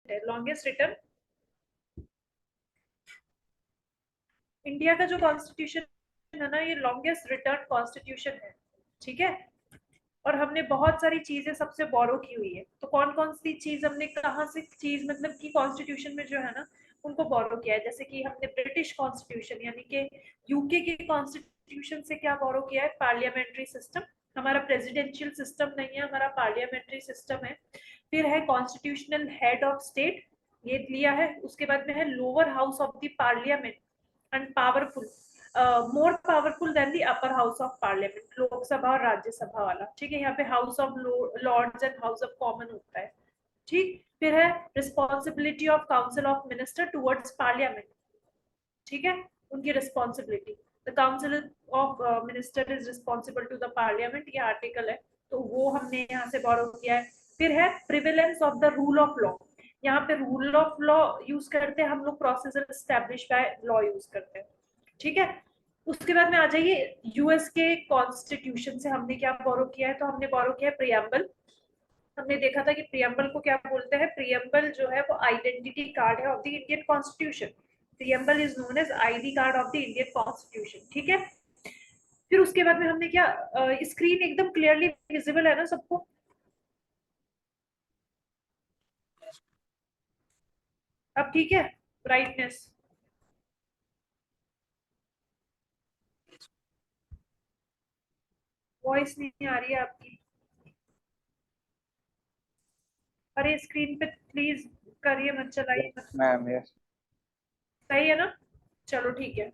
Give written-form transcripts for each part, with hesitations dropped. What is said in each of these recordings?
है, longest return. India का जो कॉन्स्टिट्यूशन है ना, ये लॉन्गेस्ट रिटर्न कॉन्स्टिट्यूशन है, ठीक है। और हमने बहुत सारी चीजें सबसे बोरो की हुई है। तो कौन कौन सी चीज हमने कहाँ से चीज मतलब कि कॉन्स्टिट्यूशन में जो है ना उनको बोरो किया है। जैसे कि हमने ब्रिटिश कॉन्स्टिट्यूशन यानी कि यूके के कॉन्स्टिट्यूशन से क्या बोरो किया है, पार्लियामेंट्री सिस्टम। हमारा प्रेसिडेंशियल सिस्टम नहीं है, हमारा पार्लियामेंट्री सिस्टम है। फिर है कॉन्स्टिट्यूशनल हेड ऑफ स्टेट, ये लिया है। उसके बाद में है lower house of the parliament and powerful, more powerful than the upper house of parliament, Lok Sabha और राज्यसभा वाला, ठीक है। यहाँ पे House of Lords and House of Common होता है, ठीक। फिर है responsibility of council of minister towards parliament, ठीक है, उनकी responsibility. The council of minister is responsible to the parliament, ये आर्टिकल है, तो वो हमने यहाँ से बोरो किया है। फिर है prevalence of the rule of law, यहाँ पे रूल ऑफ लॉ यूज करते हैं हम लोग, procedure establish by law use करते हैं, ठीक है। उसके बाद में आ जाइए यूएस के कॉन्स्टिट्यूशन से हमने क्या बोरो किया है, तो हमने बोरो किया है प्रियम्बल। हमने देखा था कि प्रियम्बल को क्या बोलते हैं, प्रियम्बल जो है वो आइडेंटिटी कार्ड है of the Indian constitution. Preamble is known as ID card of the Indian constitution, ठीक है। फिर उसके बाद में हमने क्या, स्क्रीन एकदम क्लियरली विजिबल है ना सबको? अब ठीक है, ब्राइटनेस। वॉइस नहीं आ रही है आपकी। अरे स्क्रीन पे प्लीज करिए मत, चलाइए यस मत। Ma'am, yes. सही है ना? चलो ठीक है।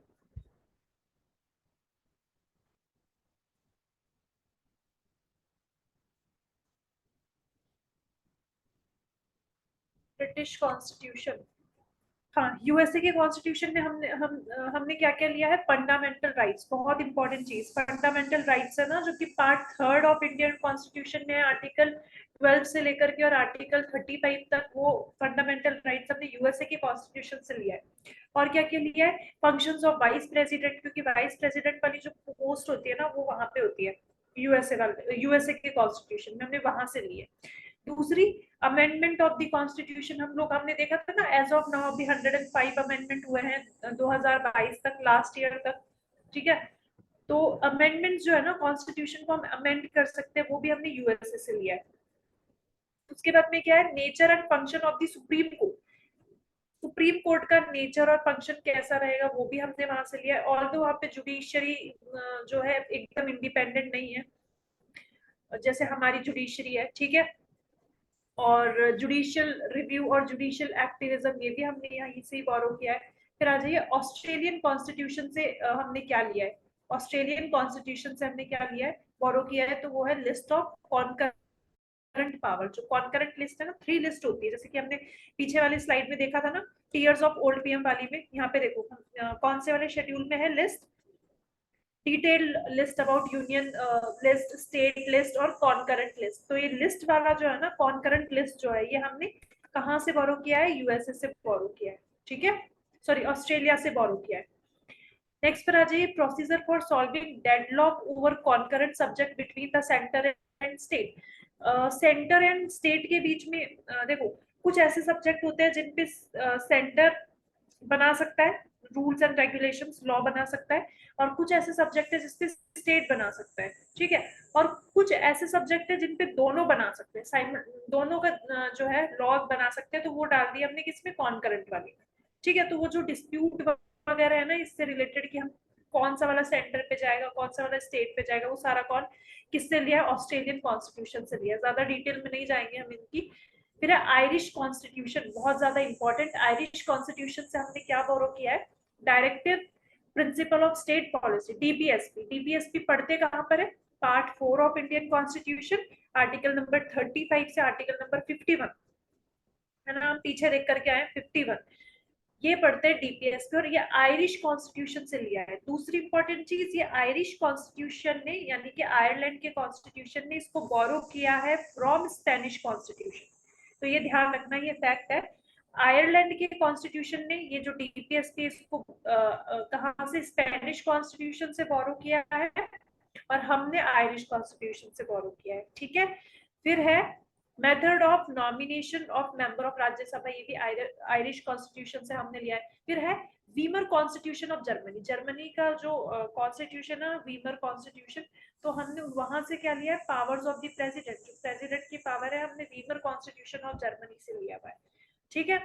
ब्रिटिश कॉन्स्टिट्यूशन, हाँ, यूएसए के कॉन्स्टिट्यूशन में हमने क्या क्या लिया है, फंडामेंटल राइट्स, बहुत इंपॉर्टेंट चीज फंडामेंटल राइट्स है ना, जो कि part third of Indian constitution में है, आर्टिकल 12 से लेकर के और आर्टिकल 35 तक, वो फंडामेंटल राइट्स हमने यूएसए के कॉन्स्टिट्यूशन से लिया है। और क्या क्या लिया है, फंक्शंस ऑफ वाइस प्रेसिडेंट, क्योंकि वाइस प्रेसिडेंट वाली जो पोस्ट होती है ना वो वहां पे होती है, यूएसए के कॉन्स्टिट्यूशन में हमने वहां से ली है। दूसरी, अमेंडमेंट ऑफ द कॉन्स्टिट्यूशन, हमने देखा था ना, एज ऑफ नाउ अभी 105 अमेंडमेंट हुए हैं 2022 तक, लास्ट ईयर तक, ठीक है। तो अमेंडमेंट जो है ना कॉन्स्टिट्यूशन को हम अमेंड कर सकते हैं, वो भी हमने यूएसए से लिया है। उसके बाद में क्या है, nature and function of the supreme court, supreme court का नेचर और फंक्शन कैसा रहेगा वो भी हमने वहां से लिया है। ऑल्दो वहां पे जुडिशरी जो है एकदम इंडिपेंडेंट नहीं है, जैसे हमारी जुडिशरी है, ठीक है। और जुडिशियल रिव्यू और जुडिशियल एक्टिविज्म, ये भी हमने यहीं से ही बोरो किया है। फिर आ जाइए ऑस्ट्रेलियन कॉन्स्टिट्यूशन से हमने क्या लिया है, ऑस्ट्रेलियन कॉन्स्टिट्यूशन से हमने क्या लिया है, बोरो किया है, तो वो है लिस्ट ऑफ कॉन्करेंट पावर। जो कॉन्करेंट लिस्ट है ना, 3 लिस्ट होती है, जैसे कि हमने पीछे वाली स्लाइड में देखा था ना, टीयर्स ऑफ ओल्ड पीएम वाली में, यहाँ पे देखो कौन से वाले शेड्यूल में है list, detailed list about union list, state list और कॉन्करेंट लिस्ट। तो ये लिस्ट वाला जो है ना, कॉन्करेंट लिस्ट जो है, ये हमने कहाँ से बोरो किया है, यूएसए से बोरो किया है, ठीक है। सॉरी, ऑस्ट्रेलिया से बोरो किया है। नेक्स्ट पर आ जाइए, procedure for solving deadlock over concurrent subject between the centre and state. Centre and state के बीच में देखो, कुछ ऐसे सब्जेक्ट होते हैं जिन पे सेंटर बना सकता है, रूल्स एंड रेगुलेशंस लॉ बना सकता है, और कुछ ऐसे सब्जेक्ट है जिसपे स्टेट बना सकता है, ठीक है। और कुछ ऐसे सब्जेक्ट है जिनपे दोनों बना सकते हैं, दोनों का जो है लॉ बना सकते हैं, तो वो डाल दिया हमने किसमें, कॉन्करेंट वाले में, ठीक है। तो वो जो डिस्प्यूट वगैरह है ना इससे रिलेटेड, कि हम कौन सा वाला सेंटर पे जाएगा, कौन सा वाला स्टेट पे जाएगा, वो सारा कौन किससे लिया है, ऑस्ट्रेलियन कॉन्स्टिट्यूशन से लिया। ज्यादा डिटेल में नहीं जाएंगे हम इनकी। फिर है आयरिश कॉन्स्टिट्यूशन, बहुत ज्यादा इंपॉर्टेंट। आयरिश कॉन्स्टिट्यूशन से हमने क्या बोरो किया है, directive principle of state policy, DPSP. DPSP पढ़ते कहाँ पर है, part 4 of Indian constitution, article number 35 से आर्टिकल नंबर 51, है ना, हम पीछे देख करके आए 51, ये पढ़ते हैं डीपीएसपी, और ये आयरिश कॉन्स्टिट्यूशन से लिया है। दूसरी इंपॉर्टेंट चीज, ये आयरिश कॉन्स्टिट्यूशन ने यानी कि आयरलैंड के कॉन्स्टिट्यूशन ने इसको बोरो किया है फ्रॉम स्पेनिश कॉन्स्टिट्यूशन, तो ये ध्यान रखना, ये फैक्ट है। आयरलैंड के कॉन्स्टिट्यूशन ने ये जो डीपीएसपी इसको कहाँ से, स्पेनिश कॉन्स्टिट्यूशन से बोरो किया है, और हमने आयरिश कॉन्स्टिट्यूशन से बोरो किया है, ठीक है। फिर है method of nomination of member of Rajya Sabha, ये भी आयरिश कॉन्स्टिट्यूशन से हमने लिया है। फिर है Weimar constitution of Germany, Germany का जो कॉन्स्टिट्यूशन है वीमर कॉन्स्टिट्यूशन, तो हमने वहां से क्या लिया है, पावर्स ऑफ द प्रेसिडेंट, जो प्रेसिडेंट की पावर है हमने वीमर कॉन्स्टिट्यूशन ऑफ जर्मनी से लिया हुआ है। ठीक है।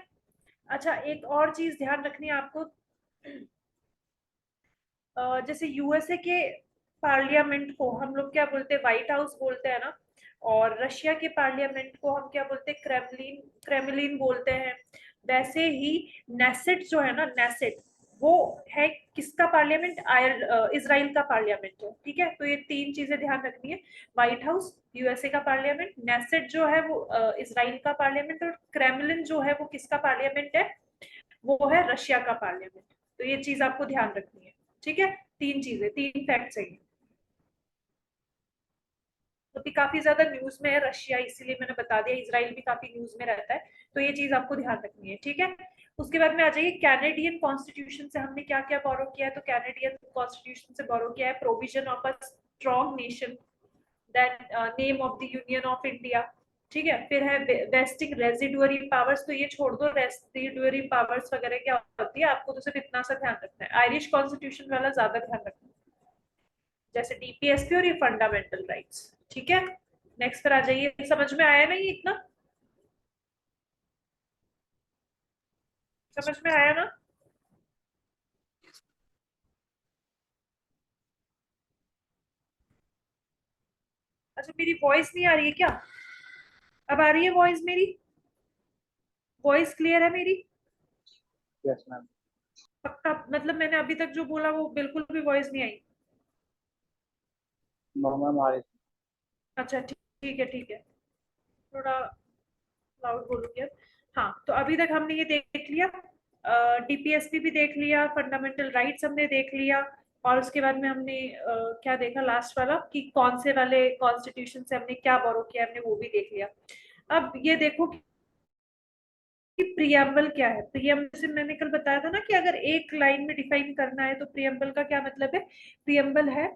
अच्छा, एक और चीज ध्यान रखनी है आपको, जैसे यूएसए के पार्लियामेंट को हम लोग क्या बोलते हैं, व्हाइट हाउस बोलते हैं ना, और रशिया के पार्लियामेंट को हम क्या बोलते हैं, क्रेमलिन, क्रेमलिन बोलते हैं। वैसे ही नेसेट जो है ना, नेसेट वो है किसका पार्लियामेंट, इसराइल का पार्लियामेंट है। ठीक है, तो ये तीन चीजें ध्यान रखनी है, व्हाइट हाउस यूएसए का पार्लियामेंट, नेसेट जो है वो इसराइल का पार्लियामेंट, और क्रेमलिन जो है वो किसका पार्लियामेंट है, वो है रशिया का पार्लियामेंट। तो ये चीज आपको ध्यान रखनी है। ठीक है, तीन चीजें, तीन फैक्ट चाहिए, तो भी काफी ज्यादा न्यूज में है रशिया, इसीलिए मैंने बता दिया, इसराइल भी काफी न्यूज में रहता है, तो ये चीज आपको ध्यान रखनी है। ठीक है, उसके बाद में आ जाइए कैनेडियन कॉन्स्टिट्यूशन से हमने क्या क्या बोरो किया है, तो कैनेडियन कॉन्स्टिट्यूशन से बोरो किया है provision of a strong nation, then name of the union of India. ठीक है, फिर है वेस्टिंग रेजिडुअरी पावर्स, तो ये छोड़ दो, रेजिडुअरी पावर्स वगैरह क्या होती है, आपको तो सिर्फ इतना सा ध्यान रखना है, आयरिश कॉन्स्टिट्यूशन वाला ज्यादा ध्यान रखना है, जैसे डीपीएसपी और ये फंडामेंटल राइट्स। ठीक है, नेक्स्ट पर आ जाइए, समझ में आया ना ये इतना, समझ में आया ना। अच्छा, मेरी वॉइस नहीं आ रही है क्या, अब आ रही है वॉइस मेरी, वॉइस क्लियर है मेरी, यस मैम। पक्का, मतलब मैंने अभी तक जो बोला वो बिल्कुल भी वॉइस नहीं आई। नो मैम, आ रही। अच्छा ठीक है, ठीक है, थोड़ा लाउड बोलूंगी अब। हाँ, तो अभी तक हमने ये देख लिया, डीपीएसपी भी देख लिया, फंडामेंटल राइट्स हमने देख लिया, और उसके बाद में हमने क्या देखा लास्ट वाला, कि कौन से वाले कॉन्स्टिट्यूशन से हमने क्या बोरो किया, हमने वो भी देख लिया। अब ये देखो कि प्रियम्बल क्या है, प्रियम्बल से मैंने कल बताया था ना कि अगर एक लाइन में डिफाइन करना है तो प्रियम्बल का क्या मतलब है, प्रियम्बल है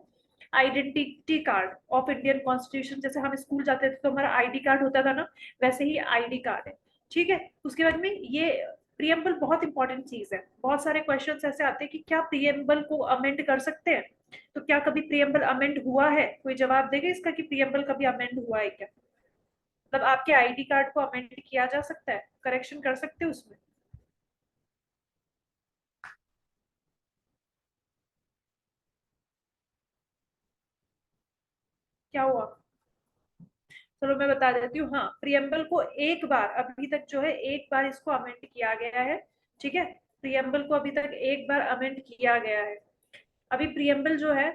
identity card of Indian constitution, जैसे हम स्कूल जाते थे तो हमारा आईडी कार्ड होता था ना, वैसे ही आईडी कार्ड है। ठीक है, उसके बाद में ये प्रियम्बल बहुत इंपॉर्टेंट चीज है, बहुत सारे क्वेश्चंस ऐसे आते हैं कि क्या प्रियम्बल को अमेंड कर सकते हैं, तो क्या कभी प्रियम्बल अमेंड हुआ है, कोई जवाब देगा इसका कि प्रियम्बल कभी अमेंड हुआ है क्या, मतलब आपके आईडी कार्ड को अमेंड किया जा सकता है, करेक्शन कर सकते हैं उसमें। क्या हुआ, चलो मैं बता देती हूँ, हाँ प्रियम्बल को एक बार अभी तक जो है, एक बार इसको अमेंड किया गया है। ठीक है, प्रियम्बल को अभी तक एक बार अमेंड किया गया है। अभी प्रियम्बल जो है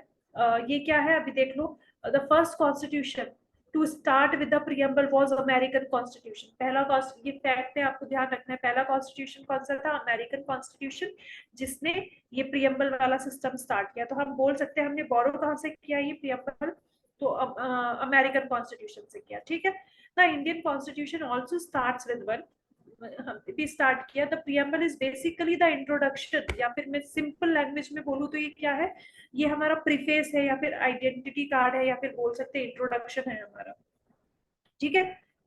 ये क्या है अभी देख लो, the first constitution to start with the preamble was American constitution, पहला ये फैक्ट है, आपको ध्यान रखना है, पहला कॉन्स्टिट्यूशन कौन सा था, अमेरिकन कॉन्स्टिट्यूशन, जिसने ये प्रियम्बल वाला सिस्टम स्टार्ट किया। तो हम बोल सकते हैं हमने बोरो कहाँ से किया ये प्रियम्बल, तो अमेरिकन कॉन्स्टिट्यूशन से किया। ठीक है, the Indian constitution also starts with one, भी स्टार्ट किया, the preamble is basically the introduction, या फिर मैं सिंपल लैंग्वेज में बोलूँ तो ये क्या है, ये हमारा प्रीफेस है, या फिर आइडेंटिटी कार्ड है, या फिर बोल सकते हैं इंट्रोडक्शन है हमारा। ठीक है,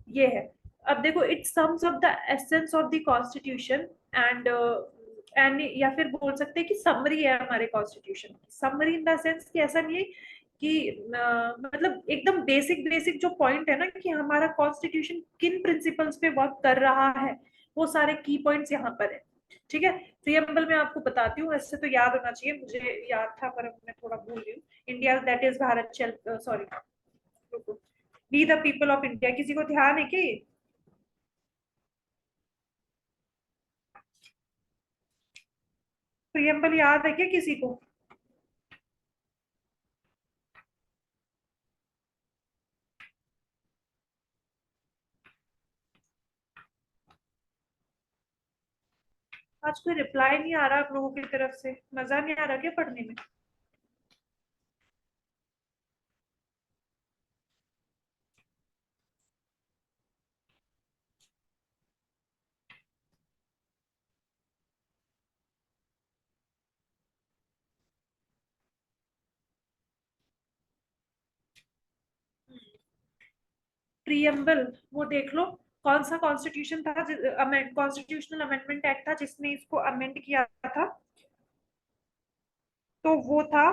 ये है। अब देखो, it sums up the essence of the constitution, and and या फिर बोल सकते हैं कि समरी है हमारे कॉन्स्टिट्यूशन की, समरी इन द सेंस कि ऐसा नहीं है कि मतलब एकदम बेसिक बेसिक जो पॉइंट है ना, कि हमारा कॉन्स्टिट्यूशन किन प्रिंसिपल्स पे वर्क कर रहा है, वो सारे की पॉइंट्स यहाँ पर है। ठीक है, प्रियम्बल में आपको बताती हूँ, ऐसे तो याद होना चाहिए, मुझे याद था पर मैं थोड़ा भूल गई हूँ। इंडिया दैट इज भारत चल, sorry, we the people of India, किसी को ध्यान है क्या ये, प्रियम्बल याद है क्या किसी को। आज कोई रिप्लाई नहीं आ रहा आप लोगों की तरफ से, मजा नहीं आ रहा क्या पढ़ने में। प्रीएम्बल वो देख लो, कौन सा कॉन्स्टिट्यूशन था, कॉन्स्टिट्यूशनल अमेंडमेंट एक्ट था जिसने इसको अमेंड किया था, तो वो था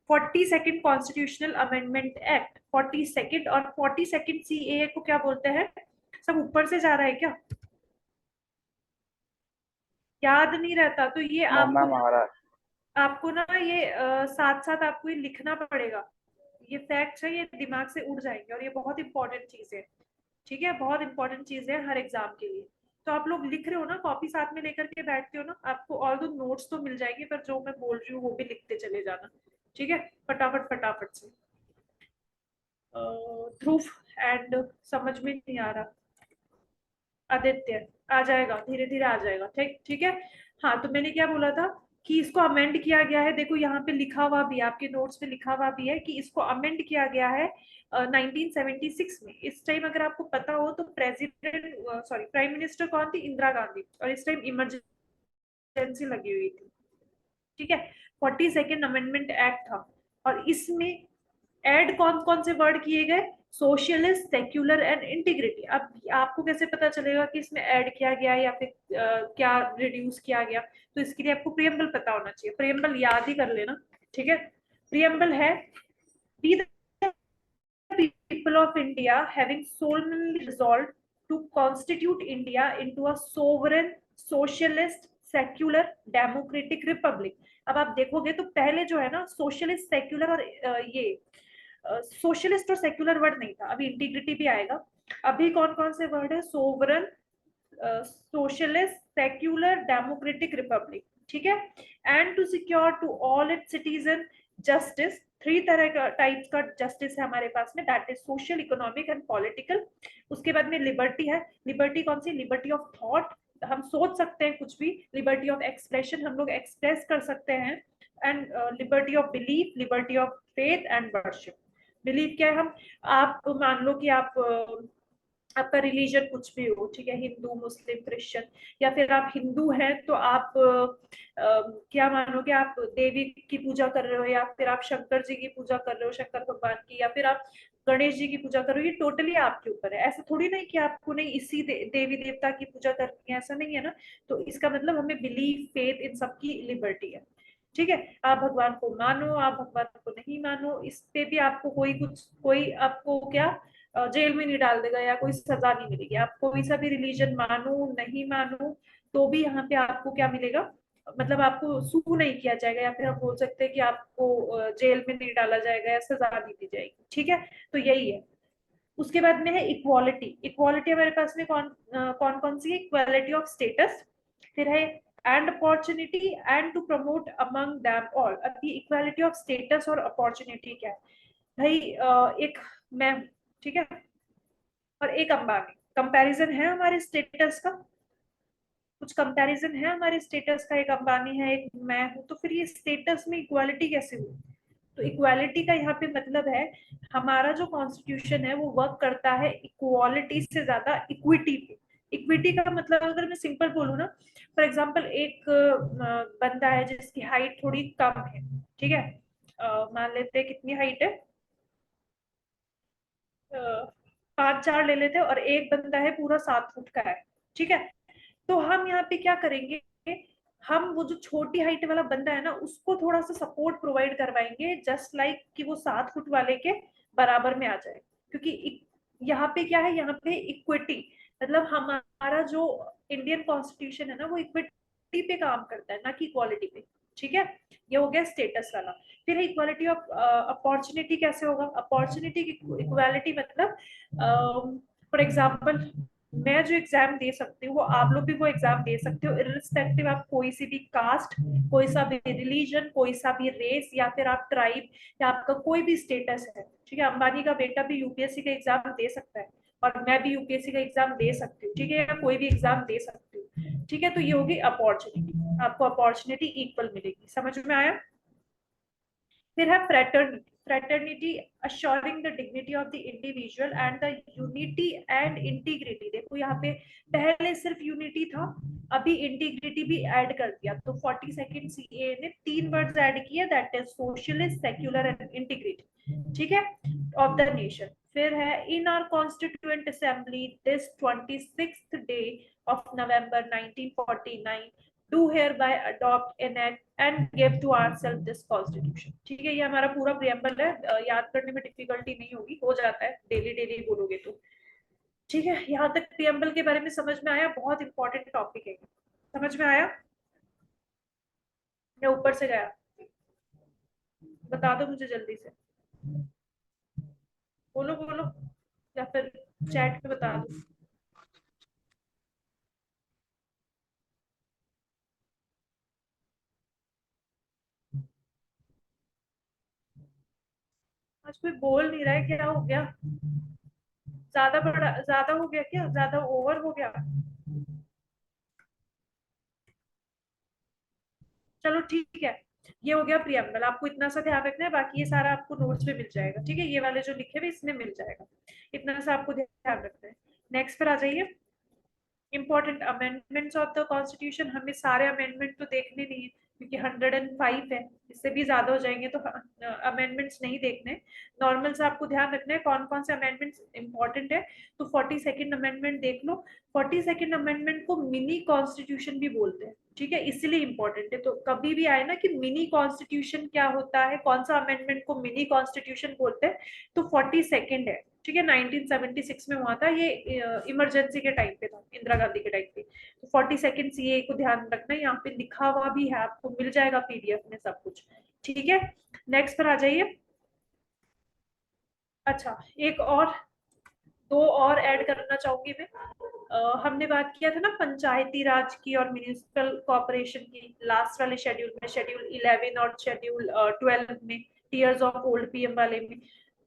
42nd constitutional amendment act. 42nd, और 42nd सीएए को क्या बोलते हैं? सब ऊपर से जा रहा है क्या? याद नहीं रहता तो ये नो आपको मैम आ रहा है। आपको ना ये साथ साथ आपको ये लिखना पड़ेगा। ये फैक्ट्स है, ये दिमाग से उड़ जाएंगे, और ये बहुत इंपॉर्टेंट चीज है। ठीक है, बहुत इंपॉर्टेंट चीज है हर एग्जाम के लिए। तो आप लोग लिख रहे हो ना, कॉपी साथ में लेकर के बैठते हो ना, आपको ऑल दो नोट्स तो मिल जाएंगे, पर जो मैं बोल रही हूँ वो भी लिखते चले जाना। ठीक है, फटाफट फटाफट से। ध्रुव एंड समझ में नहीं आ रहा, आदित्य आ जाएगा, धीरे धीरे आ जाएगा। ठीक ठीक है। हाँ, तो मैंने क्या बोला था कि इसको अमेंड किया गया है। देखो यहाँ पे लिखा हुआ भी है, आपके नोट्स में लिखा हुआ भी है कि इसको अमेंड किया गया है 1976 में। इस टाइम अगर आपको पता हो तो प्रेसिडेंट, सॉरी, प्राइम मिनिस्टर कौन थी? इंदिरा गांधी। और इस टाइम इमरजेंसी लगी हुई थी। ठीक है, 42nd अमेंडमेंट एक्ट था। और इसमें ऐड कौन कौन से वर्ड किए गए? Socialist, secular and integrity. अब आपको कैसे पता चलेगा कि इसमें ऐड किया गया या फिर क्या रिड्यूस किया गया? तो इसके लिए आपको प्रियम्बल पता होना चाहिए। प्रियम्बल याद ही कर लेना। ठीक है, प्रियम्बल है, be the people of India having solemnly resolved to constitute India into a sovereign, socialist, secular, democratic republic। अब आप देखोगे तो पहले जो है ना, सोशलिस्ट, सेक्युलर और ये सोशलिस्ट और सेक्युलर वर्ड नहीं था, अभी इंटीग्रिटी भी आएगा। अभी कौन कौन से वर्ड है? Sovereign, socialist, secular, democratic republic. ठीक है, and to secure to all its citizen justice. Three तरह का टाइप्स का जस्टिस है हमारे पास में, that is social, economic and political. उसके बाद में लिबर्टी है। लिबर्टी कौन सी? लिबर्टी ऑफ थॉट, हम सोच सकते हैं कुछ भी। लिबर्टी ऑफ एक्सप्रेशन, हम लोग एक्सप्रेस कर सकते हैं। And liberty of belief, liberty of faith and worship. Believe क्या है? हम, आप मान लो कि आप आपका रिलीजन कुछ भी हो, ठीक है, हिंदू, मुस्लिम, क्रिश्चियन, या फिर आप हिंदू हैं तो आप क्या मानोगे? आप देवी की पूजा कर रहे हो, या फिर आप शंकर जी की पूजा कर रहे हो, शंकर भगवान की, या फिर आप गणेश जी की पूजा कर रहे हो। ये टोटली आपके ऊपर है। ऐसा थोड़ी नहीं कि आपको नहीं इसी देवी देवता की पूजा करनी है, ऐसा नहीं है ना। तो इसका मतलब हमें बिलीफ, फेथ, इन सब की लिबर्टी है। ठीक है, आप भगवान को मानो, आप भगवान को नहीं मानो, इस पे भी आपको कोई आपको क्या जेल में नहीं डाल देगा, या कोई सजा नहीं मिलेगी। आप कोई सा भी रिलीजन मानो नहीं मानो, तो भी यहाँ पे आपको क्या मिलेगा? मतलब आपको सू नहीं किया जाएगा, या फिर हम बोल सकते हैं कि आपको जेल में नहीं डाला जाएगा या सजा नहीं दी जाएगी। ठीक है, तो यही है। उसके बाद में है इक्वालिटी। इक्वालिटी हमारे पास में कौन कौन सी है? इक्वालिटी ऑफ स्टेटस, फिर है and opportunity, and to promote among them all. अभी इक्वालिटी ऑफ स्टेटस और अपॉर्चुनिटी क्या है भाई? एक मैं, ठीक है, और एक अंबानी, कंपैरिजन है हमारे स्टेटस का? कुछ कंपैरिजन है हमारे स्टेटस का? एक अंबानी है, एक मैं हूं, तो फिर ये स्टेटस में इक्वालिटी कैसे हुई? तो इक्वालिटी का यहाँ पे मतलब है, हमारा जो कॉन्स्टिट्यूशन है वो वर्क करता है इक्वालिटी से ज्यादा इक्विटी पे। इक्विटी का मतलब अगर मैं सिंपल बोलूँ ना, फॉर एग्जांपल एक बंदा है जिसकी हाइट थोड़ी कम है, ठीक है, मान लेते हैं कितनी हाइट है, 5'4" ले लेते हैं, और एक बंदा है पूरा 7 फुट का है। ठीक है, तो हम यहाँ पे क्या करेंगे? हम वो जो छोटी हाइट वाला बंदा है ना, उसको थोड़ा सा सपोर्ट प्रोवाइड करवाएंगे, जस्ट लाइक कि वो 7 फुट वाले के बराबर में आ जाए। क्योंकि यहाँ पे क्या है? यहाँ पे इक्विटी, मतलब हमारा जो इंडियन कॉन्स्टिट्यूशन है ना, वो इक्विटी पे काम करता है, ना कि इक्वालिटी पे। ठीक है, ये हो गया स्टेटस वाला। फिर है इक्वालिटी ऑफ अपॉर्चुनिटी। कैसे होगा अपॉर्चुनिटी की इक्वालिटी? मतलब फॉर एग्जाम्पल, मैं जो एग्जाम दे सकती हूँ वो आप लोग भी वो एग्जाम दे सकते हो, इरिस्पेक्टिव आप कोई सी भी कास्ट, कोई सा भी रिलीजन, कोई सा भी रेस, या फिर आप ट्राइब, या आपका कोई भी स्टेटस है। ठीक है, अंबानी का बेटा भी यूपीएससी का एग्जाम दे सकता है, और मैं भी यूपीएससी का एग्जाम दे सकती हूँ। ठीक है, या कोई भी एग्जाम दे सकती हूँ। ठीक है, तो ये होगी अपॉर्चुनिटी। आपको अपॉर्चुनिटी इक्वल मिलेगी। समझ में आया? फिर है fraternity. Fraternity assuring the dignity of the individual and the unity and integrity। देखो यहाँ पे पहले सिर्फ यूनिटी था, अभी इंटीग्रिटी भी ऐड कर दिया। तो 42nd सीए ने 3 वर्ड्स ऐड किए, that is socialist, secular and integrity. ठीक है, of the nation. फिर है in our constituent assembly this 26th day of November 1949 do hereby adopt enact and give to ourselves this constitution. ठीक है, ये हमारा पूरा प्रियम्बल है, याद करने में डिफिकल्टी नहीं होगी, हो जाता है डेली डेली बोलोगे तो। ठीक है, यहाँ तक प्रियम्बल के बारे में समझ में आया? बहुत इंपॉर्टेंट टॉपिक है, समझ में आया या ऊपर से गया? बता दो मुझे जल्दी से, बोलो बोलो, या फिर चैट पे बता दो। आज कोई बोल नहीं रहा है, क्या हो गया? ज्यादा बड़ा, ज्यादा हो गया क्या? ज्यादा ओवर हो गया? चलो ठीक है, ये हो गया प्रियम्बल। आपको इतना सा ध्यान रखना है, बाकी ये सारा आपको नोट्स में मिल जाएगा। ठीक है, ये वाले जो लिखे हुए इसमें मिल जाएगा, इतना सा आपको ध्यान रखना है। नेक्स्ट पर आ जाइए, important amendments of the constitution. हमें सारे अमेंडमेंट तो देखने नहीं है क्योंकि 105 है, इससे भी ज्यादा हो जाएंगे तो अमेंडमेंट्स नहीं देखने। नॉर्मल से आपको ध्यान रखना है कौन कौन से अमेंडमेंट्स इंपॉर्टेंट है। तो 42nd अमेंडमेंट देख लो। 42nd अमेंडमेंट को मिनी कॉन्स्टिट्यूशन भी बोलते हैं, ठीक है, इसलिए इंपॉर्टेंट है। तो कभी भी आए ना कि मिनी कॉन्स्टिट्यूशन क्या होता है, कौन सा अमेंडमेंट को मिनी कॉन्स्टिट्यूशन बोलते हैं, तो 42nd है। ठीक है, 1976 में हुआ था ये, इमरजेंसी के टाइम पे था, इंदिरा गांधी के टाइम पे। तो 42nd सीए को ध्यान रखना, यहाँ पे लिखा हुआ भी है, आपको मिल जाएगा पीडीएफ में सब कुछ। ठीक है, नेक्स्ट पर आ जाइए। अच्छा, एक और, दो और ऐड करना चाहूंगी मैं। हमने बात किया था ना पंचायती राज की और म्यूनिसिपल कॉर्पोरेशन की, लास्ट वाले शेड्यूल में, शेड्यूल 11 और शेड्यूल 12 में, टीयर्स ऑफ ओल्ड पीएम वाले में।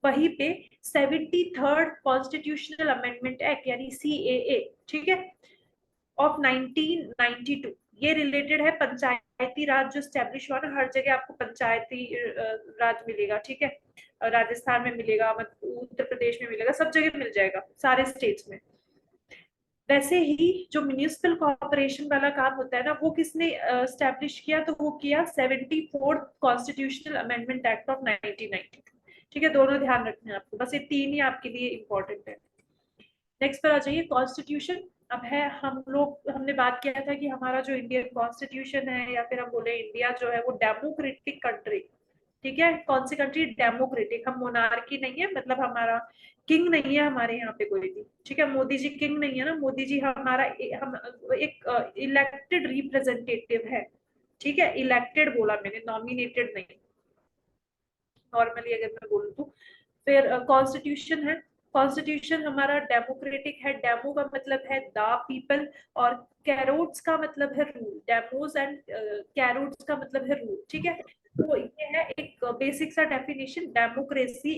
वहीं पे 73rd कॉन्स्टिट्यूशनल अमेंडमेंट एक्ट यानी सीएए, ठीक है, ऑफ 1992, ये रिलेटेड है पंचायती राज जो स्टैब्लिश हुआ ना। हर जगह आपको पंचायती राज मिलेगा, ठीक है, राजस्थान में मिलेगा, उत्तर प्रदेश में मिलेगा, सब जगह मिल जाएगा, सारे स्टेट्स में। वैसे ही जो म्यूनिसिपल कॉर्पोरेशन वाला काम होता है ना, वो किसने स्टैब्लिश किया? तो वो किया 74th constitutional amendment act of 1992। ठीक है, दोनों ध्यान रखना है आपको, बस ये तीन ही आपके लिए इंपॉर्टेंट है। नेक्स्ट पर आ जाइए, कॉन्स्टिट्यूशन। अब है, हम लोग, हमने बात किया था कि हमारा जो इंडियन कॉन्स्टिट्यूशन है, या फिर हम बोले इंडिया जो है वो डेमोक्रेटिक कंट्री। ठीक है, कौन सी कंट्री? डेमोक्रेटिक। हम मोनार्की नहीं है, मतलब हमारा किंग नहीं है हमारे यहाँ पे कोई भी। ठीक है, मोदी जी किंग नहीं है ना, मोदी जी हमारा हम एक इलेक्टेड रिप्रेजेंटेटिव है। ठीक है, इलेक्टेड बोला मैंने, नॉमिनेटेड नहीं, नॉर्मली अगर मैं बोलूँ तो। फिर कॉन्स्टिट्यूशन है, कॉन्स्टिट्यूशन हमारा डेमोक्रेटिक है। डेमो का मतलब है द पीपल, और कैरोट्स का मतलब है रूल। डेमोस एंड कैरोट्स का मतलब है रूल। ठीक है, तो ये है एक बेसिक सा definition. Democracy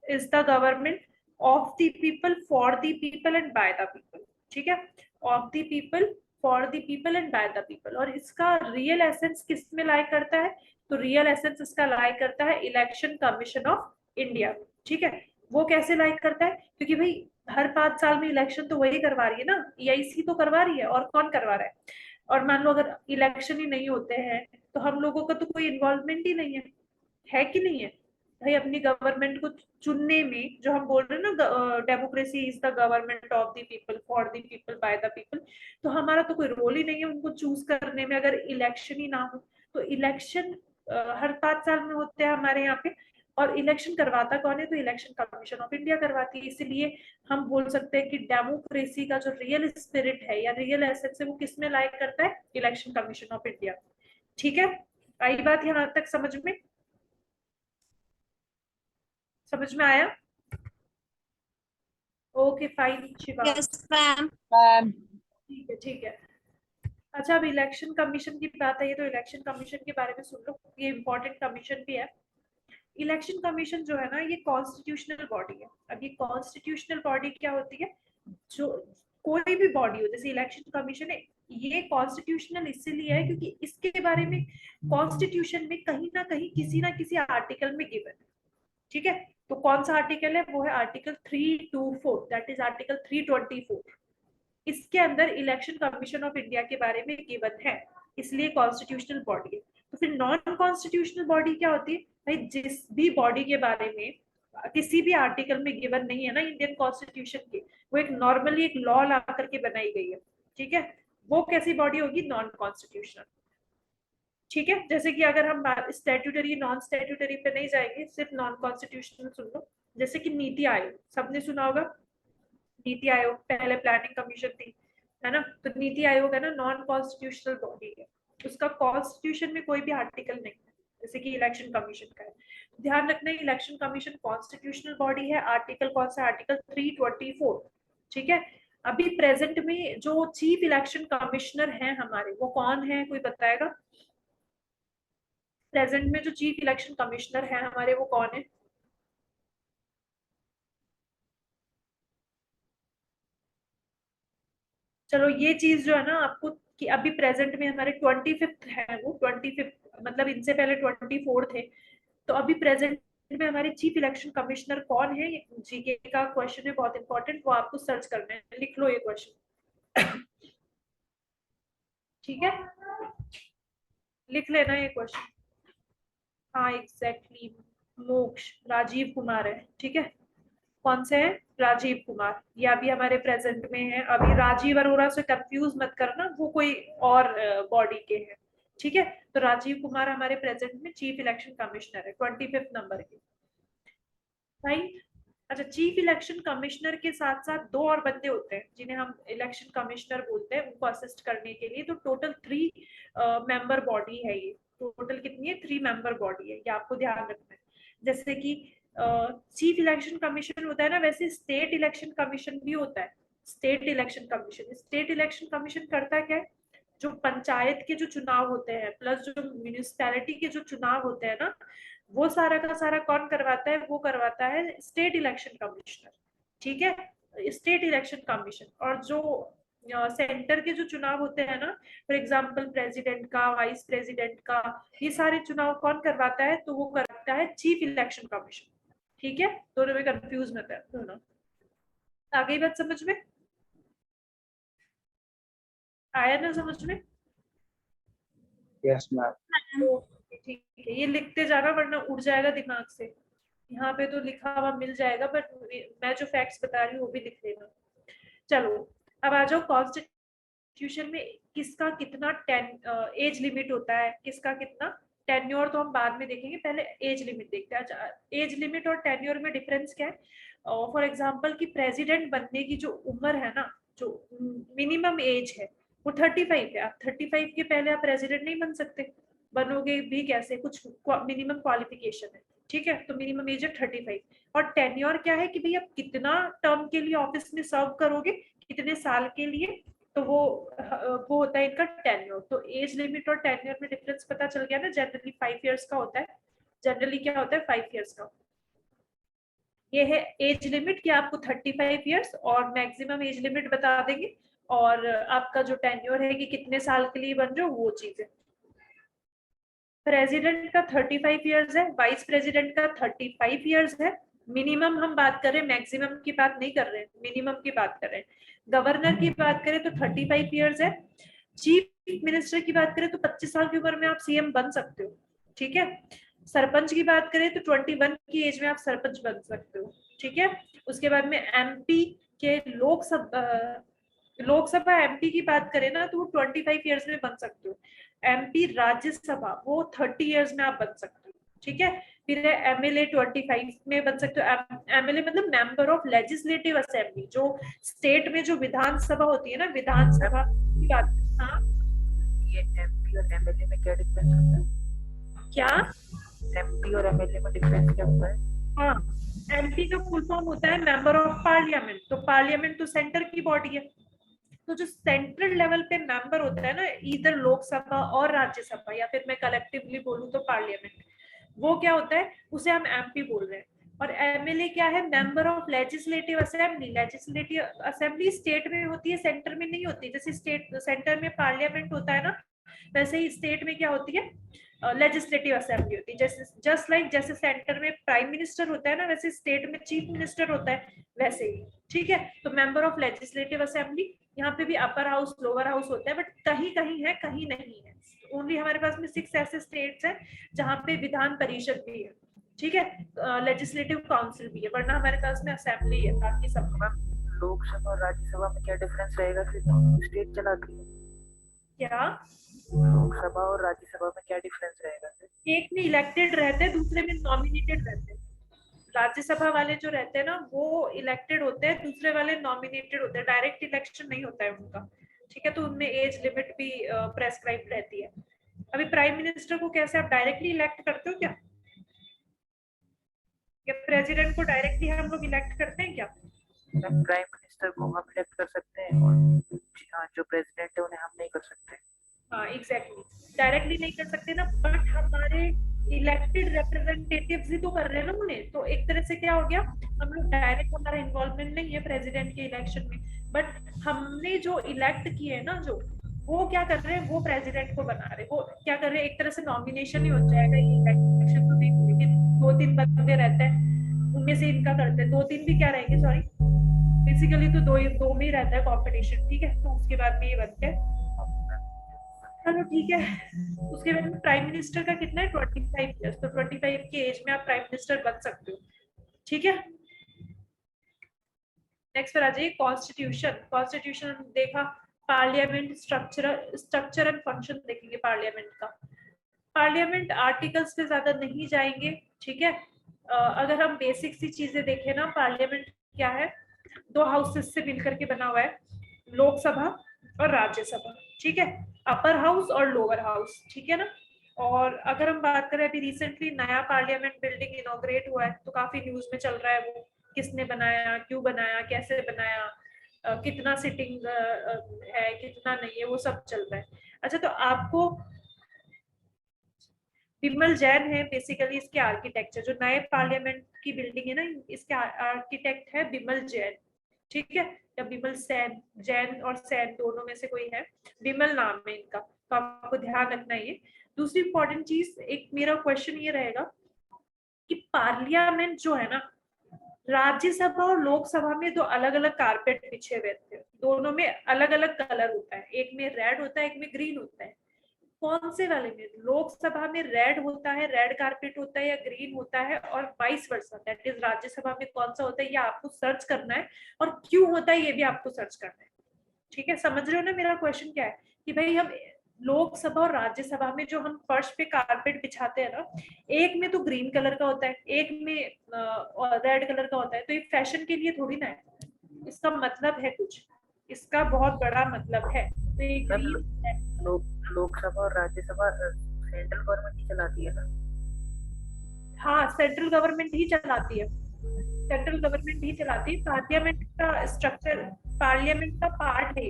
is the government of the people, for the people and by the people. ठीक है, of the people, for the people and by the people. और इसका रियल एसेंस किस में लाई करता है? तो रियल एसेंस इसका लाई करता है इलेक्शन कमीशन ऑफ इंडिया। ठीक है, वो कैसे लाइक करता है? क्योंकि भाई हर 5 साल में इलेक्शन तो वही करवा रही है ना, ईआईसी तो करवा रही है, और कौन करवा रहा है? और मान लो अगर इलेक्शन ही नहीं होते हैं तो हम लोगों का तो कोई इन्वॉल्वमेंट ही नहीं है कि नहीं है? भाई अपनी गवर्नमेंट को चुनने में, जो हम बोल रहे हैं ना, democracy is the government of the people, for the people, by the people, तो हमारा तो कोई रोल ही नहीं है उनको चूज करने में अगर इलेक्शन ही ना हो। तो इलेक्शन हर 5 साल में होते हैं हमारे यहाँ पे, और इलेक्शन करवाता कौन है? तो इलेक्शन कमीशन ऑफ इंडिया करवाती है। इसलिए हम बोल सकते हैं कि डेमोक्रेसी का जो रियल स्पिरिट है या रियल एसेंस है वो किस में लाइक करता है? Election commission of India. ठीक है, आई बात यहाँ तक समझ में? समझ में आया? Okay fine Shiva, yes ma'am. Ma'am. ठीक है ठीक है। अच्छा, अब इलेक्शन कमीशन की बात है, ये तो इलेक्शन कमीशन के बारे में सुन लो, ये इंपॉर्टेंट कमीशन भी है। इलेक्शन कमीशन जो है ना, ये कॉन्स्टिट्यूशनल बॉडी है। अब ये कॉन्स्टिट्यूशनल बॉडी क्या होती है? जो कोई भी बॉडी हो, जैसे इलेक्शन कमीशन है, ये कॉन्स्टिट्यूशनल इसीलिए है क्योंकि इसके बारे में कॉन्स्टिट्यूशन में कहीं ना किसी आर्टिकल में गिवन है। ठीक है, तो कौन सा आर्टिकल है? वो है आर्टिकल 324, दैट इज आर्टिकल 324। इसके अंदर इलेक्शन कमीशन ऑफ इंडिया के बारे में गिवन है, इसलिए कॉन्स्टिट्यूशनल बॉडी है। तो फिर नॉन कॉन्स्टिट्यूशनल बॉडी क्या होती है? भाई जिस भी बॉडी के बारे में किसी भी आर्टिकल में गिवन नहीं है ना इंडियन कॉन्स्टिट्यूशन के, वो एक नॉर्मली एक लॉ ला करके बनाई गई है, ठीक है, वो कैसी बॉडी होगी, नॉन कॉन्स्टिट्यूशनल, ठीक है। जैसे कि अगर हम स्टैट्यूटरी नॉन स्टैट्यूटरी पे नहीं जाएंगे, सिर्फ नॉन कॉन्स्टिट्यूशनल सुन लो, जैसे कि नीति आयोग सबने सुना होगा, नीति आयोग पहले प्लानिंग कमीशन थी, है ना, तो नीति आयोग है ना नॉन कॉन्स्टिट्यूशनल बॉडी है, उसका कॉन्स्टिट्यूशन में कोई भी आर्टिकल नहीं है, जैसे कि इलेक्शन कमीशन का है। ध्यान रखना इलेक्शन कमीशन कॉन्स्टिट्यूशनल बॉडी है, आर्टिकल कौन सा, आर्टिकल 324, ठीक है। अभी प्रेजेंट में जो चीफ इलेक्शन कमिश्नर हैं हमारे, वो कौन है, कोई बताएगा, प्रेजेंट में जो चीफ इलेक्शन कमिश्नर है हमारे वो कौन है? चलो ये चीज जो है ना आपको, कि अभी प्रेजेंट में हमारे 25th है, वो 25th मतलब इनसे पहले 24 थे, तो अभी प्रेजेंट में हमारे चीफ इलेक्शन कमिश्नर कौन है, ये जीके का क्वेश्चन है, बहुत इंपॉर्टेंट, वो आपको सर्च करना है, लिख लो ये क्वेश्चन, ठीक है, लिख लेना ये क्वेश्चन। हाँ एग्जैक्टली, मोक्ष राजीव कुमार है, ठीक है, कौन से हैं, राजीव कुमार, ये अभी हमारे प्रेजेंट में है, अभी राजीव अरोड़ा से कंफ्यूज मत करना, वो कोई और बॉडी के हैं, ठीक है। तो राजीव कुमार हमारे प्रेजेंट में चीफ इलेक्शन कमिश्नर है, 25th नंबर के, राइट। अच्छा, चीफ इलेक्शन कमिश्नर के साथ साथ दो और बंदे होते हैं जिन्हें हम इलेक्शन कमिश्नर बोलते हैं, उनको असिस्ट करने के लिए, तो टोटल 3 मेंबर बॉडी है ये, टोटल कितनी है, 3 मेंबर बॉडी है, ये आपको ध्यान रखना है। जैसे कि चीफ इलेक्शन कमीशन होता है ना, वैसे स्टेट इलेक्शन कमीशन भी होता है, स्टेट इलेक्शन कमीशन करता क्या है, जो पंचायत के जो चुनाव होते हैं प्लस जो म्यूनिसिपैलिटी के जो चुनाव होते हैं ना, वो सारा का सारा कौन करवाता है, वो करवाता है स्टेट इलेक्शन कमिश्नर, ठीक है, स्टेट इलेक्शन कमीशन। और जो सेंटर के जो चुनाव होते हैं ना, फॉर एग्जांपल प्रेसिडेंट का, वाइस प्रेसिडेंट का, ये सारे चुनाव कौन करवाता है, तो वो करता है चीफ इलेक्शन कमीशन, ठीक है, दोनों में कंफ्यूज मत है दोनों। आ गई बात समझ में, आया ना समझ में? Yes, ma'am. ठीक है, ये लिखते जाना वरना उड़ जाएगा दिमाग से, यहाँ पे तो लिखा हुआ मिल जाएगा, बट मैं जो फैक्ट्स बता रही हूँ वो भी लिख लेना। चलो अब आ जाओ, कॉन्स्टिट्यूशन में किसका कितना एज लिमिट होता है, किसका कितना टेन्योर, तो हम बाद में देखेंगे, पहले एज लिमिट देखते हैं। अच्छा, एज लिमिट और टेन्योर में डिफरेंस क्या है, फॉर एग्जांपल कि प्रेसिडेंट बनने की जो उम्र है ना, जो मिनिमम एज है वो 35 है, आप 35 के पहले आप प्रेसिडेंट नहीं बन सकते, बनोगे भी कैसे, कुछ मिनिमम क्वालिफिकेशन है, ठीक है, तो मिनिमम एज है 35। और टेन्योर क्या है कि भाई आप कितना टर्म के लिए ऑफिस में सर्व करोगे, कितने साल के लिए, तो वो होता है इनका टेन्योर। तो एज लिमिट और टेन्योर में डिफरेंस पता चल गया ना, जनरली 5 इयर्स का होता है, जनरली क्या होता है 5 इयर्स का। ये है एज लिमिट कि आपको 35 इयर्स, और मैक्सिमम एज लिमिट बता देंगे, और आपका जो टेन्योर है कि कितने साल के लिए बन रहे हो, वो चीज है। प्रेसिडेंट का 35 इयर्स है, वाइस प्रेसिडेंट का 35 इयर्स है, मिनिमम हम बात कर रहे हैं, मैक्सिमम की बात नहीं कर रहे हैं, मिनिमम की बात कर रहे हैं। गवर्नर की बात करें तो 35 इयर्स है, चीफ मिनिस्टर की बात करें तो 25 साल की उम्र में आप सीएम बन सकते हो, ठीक है। सरपंच की बात करें तो 21 की एज में आप सरपंच बन सकते हो, ठीक है। उसके बाद में एमपी के लोकसभा एमपी की बात करें ना, तो वो 25 इयर्स में बन सकते हो। एमपी राज्यसभा वो 30 इयर्स में आप बन सकते हो, ठीक है। फिर एमएलए 25 में बन सकते हो, एमएलए मतलब मेंबर ऑफ लेजिस्लेटिव असेंबली, जो स्टेट में जो विधानसभा होती है ना, विधानसभा की बात। हाँ, ये एमपी और एमएलए में क्या डिफरेंस होता है? क्या एमपी और एमएलए में डिफरेंस क्या होता है? हाँ, एमपी का फुल फॉर्म होता है मेंबर ऑफ पार्लियामेंट, तो पार्लियामेंट तो सेंटर की बॉडी है, तो जो सेंट्रल लेवल पे मेंबर होता है ना, इधर लोकसभा और राज्यसभा, या फिर मैं कलेक्टिवली बोलूं तो पार्लियामेंट, वो क्या होता है, उसे हम एमपी बोल रहे हैं। और एमएलए क्या है, member of legislative assembly, legislative assembly state में होती है, सेंटर में नहीं होती, जैसे स्टेट सेंटर में पार्लियामेंट होता है ना, वैसे ही स्टेट में क्या होती है, लेजिस्लेटिव असेंबली होती है। जैसे जस्ट लाइक जैसे सेंटर में प्राइम मिनिस्टर होता है ना, वैसे स्टेट में चीफ मिनिस्टर होता है, वैसे ही, ठीक है। तो मेंबर ऑफ लेजिस्लेटिव असेंबली, यहाँ पे भी अपर हाउस लोअर हाउस होता है, बट कहीं कहीं है कहीं नहीं है, ओनली हमारे पास में 6 ऐसे स्टेट्स हैं जहाँ पे विधान परिषद भी है, ठीक है। लेजिस्लेटिव काउंसिल भी है, वरना हमारे पास में असेंबली है, बाकी सब। मैम लोकसभा और राज्यसभा में क्या डिफरेंस रहेगा फिर? स्टेट चलाती है। क्या? लोकसभा और राज्यसभा में क्या डिफरेंस रहेगा फिर? एक में इलेक्टेड रहते हैं, दूसरे में नॉमिनेटेड रहते हैं। राज्यसभा वाले जो रहते हैं ना वो इलेक्टेड होते हैं, दूसरे वाले नॉमिनेटेड होते हैं, डायरेक्ट इलेक्शन नहीं होता है उनका। ठीक है, तो उनमें एज लिमिट भी प्रेस्क्राइब रहती है। अभी प्राइम मिनिस्टर को कैसे आप डायरेक्टली इलेक्ट करते हो क्या? या प्रेसिडेंट को डायरेक्टली हम लोग इलेक्ट करते हैं क्या? प्राइम मिनिस्टर को हम इलेक्ट कर सकते हैं और जो प्रेसिडेंट है उन्हें हम नहीं कर सकते। हाँ एग्जैक्टली, डायरेक्टली नहीं कर सकते ना, बट हमारे इलेक्टेड रिप्रेजेंटेटिव्स ही तो कर रहे हैं ना उन्हें। तो एक तरह से क्या हो गया, हम लोग डायरेक्ट, हमारा इन्वॉल्वमेंट नहीं है प्रेसिडेंट के इलेक्शन में, बट हमने जो इलेक्ट किए हैं ना, जो वो क्या कर रहे हैं, वो प्रेसिडेंट को बना रहे हैं। वो क्या कर रहे हैं, एक तरह से नॉमिनेशन ही हो जाएगा ये इलेक्शन। तो देखो, लेकिन 2-3 बंदे रहते हैं, उनमें से इनका करते हैं, 2-3 भी क्या रहेंगे, सॉरी, बेसिकली तो दो में ही रहता है कंपटीशन। ठीक है, तो उसके बाद में ये बनते हैं। चलो ठीक है। उसके बाद में प्राइम मिनिस्टर का कितना है, 25 ईयर्स। तो 25 की एज में आप प्राइम मिनिस्टर बन सकते हो। ठीक है, नेक्स्ट पर आ जाइए, कॉन्स्टिट्यूशन। कॉन्स्टिट्यूशन देखा, पार्लियामेंट स्ट्रक्चर एंड फंक्शन देखेंगे पार्लियामेंट का। पार्लियामेंट आर्टिकल्स पे ज्यादा नहीं जाएंगे। ठीक है, अगर हम बेसिक सी चीजें देखें ना, पार्लियामेंट क्या है, 2 हाउसेस से मिलकर के बना हुआ है, लोकसभा और राज्यसभा। ठीक है, अपर हाउस और लोअर हाउस। ठीक है ना। और अगर हम बात करें, अभी रिसेंटली नया पार्लियामेंट बिल्डिंग इनॉग्रेट हुआ है, तो काफी न्यूज में चल रहा है वो, किसने बनाया, क्यों बनाया, कैसे बनाया, कितना सिटिंग है, कितना नहीं है, वो सब चल रहा है। अच्छा, तो आपको विमल जैन है बेसिकली इसके आर्किटेक्चर, जो नए पार्लियामेंट की बिल्डिंग है ना, इसके आर्किटेक्ट है विमल जैन। ठीक है, या विमल सैन, जैन और सैन दोनों में से कोई है, विमल नाम है इनका, तो आपको ध्यान रखना है ये। दूसरी इंपॉर्टेंट चीज, एक मेरा क्वेश्चन ये रहेगा कि पार्लियामेंट जो है ना, राज्यसभा और लोकसभा में दो अलग अलग कारपेट बिछे हुए थे, दोनों में अलग अलग कलर होता है, एक में रेड होता है, एक में ग्रीन होता है। कौन से वाले में, लोकसभा में रेड होता है, रेड कारपेट होता है या ग्रीन होता है, और vice versa, that is Rajya Sabha में कौन सा होता है, ये आपको सर्च करना है, और क्यों होता है ये भी आपको सर्च करना है। ठीक है, समझ रहे हो ना मेरा क्वेश्चन क्या है, कि भाई हम लोकसभा और राज्यसभा में जो हम फर्श पे कारपेट बिछाते हैं ना, एक में तो ग्रीन कलर का होता है, एक में रेड कलर का होता है, तो ये फैशन के लिए थोड़ी ना है, इसका मतलब है कुछ, इसका बहुत बड़ा मतलब है। तो ये ग्रीन है। लोकसभा और राज्यसभा सेंट्रल गवर्नमेंट ही चलाती है ना? हाँ, सेंट्रल गवर्नमेंट ही चलाती है, सेंट्रल गवर्नमेंट ही चलाती है। पार्लियामेंट का स्ट्रक्चर, पार्लियामेंट का पार्ट है।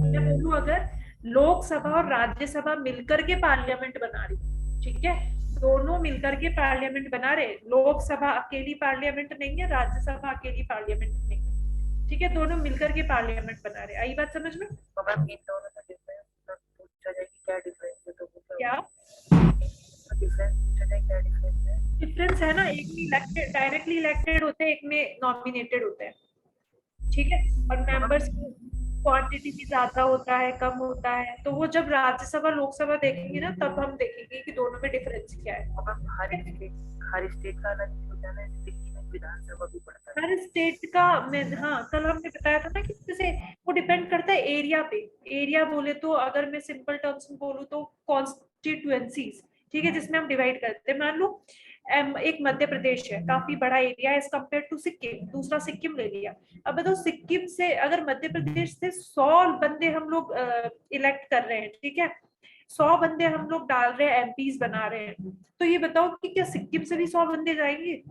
मैं बोलूं, अगर लोकसभा और राज्यसभा मिलकर के पार्लियामेंट बना रही, ठीक है, दोनों मिलकर के पार्लियामेंट बना रहे, लोकसभा अकेली पार्लियामेंट नहीं है, राज्यसभा अकेली पार्लियामेंट नहीं है। ठीक है, दोनों मिलकर के पार्लियामेंट बना रहे। आई बात समझ में? तो मैम इन दोनों में डिफरेंस पूछा जाए कि क्या डिफरेंस है, तो क्या डिफरेंस पूछा जाए, क्या डिफरेंस है? डिफरेंस है ना, एक में इलेक्टेड, डायरेक्टली इलेक्टेड होते हैं, एक में नॉमिनेटेड होते हैं। ठीक है, और मेंबर्स की क्वांटिटी भी ज्यादा होता है, कम होता है, तो वो जब राज्यसभा लोकसभा देखेंगे ना, तब हम देखेंगे कि दोनों में डिफरेंस क्या है। हर स्टेट का अलग होता है ना, दिल्ली में विधानसभा भी पड़ता है। हर स्टेट का, मैं, हाँ कल हमने बताया था ना कि जैसे वो डिपेंड करता है एरिया पे। एरिया बोले तो, अगर मैं सिंपल टर्म्स में बोलूँ तो कॉन्स्टिट्यूएंसीज, ठीक है, जिसमें हम डिवाइड करते हैं। मान लो एक मध्य प्रदेश है, काफी बड़ा area as compare to Sikkim, दूसरा सिक्किम ले लिया। अब बताओ, सिक्किम से अगर मध्य प्रदेश से 100 बंदे हम लोग इलेक्ट कर रहे हैं, ठीक है, 100 बंदे हम लोग डाल रहे हैं, एमपीज बना रहे हैं, तो ये बताओ कि क्या सिक्किम से भी 100 बंदे जाएंगे?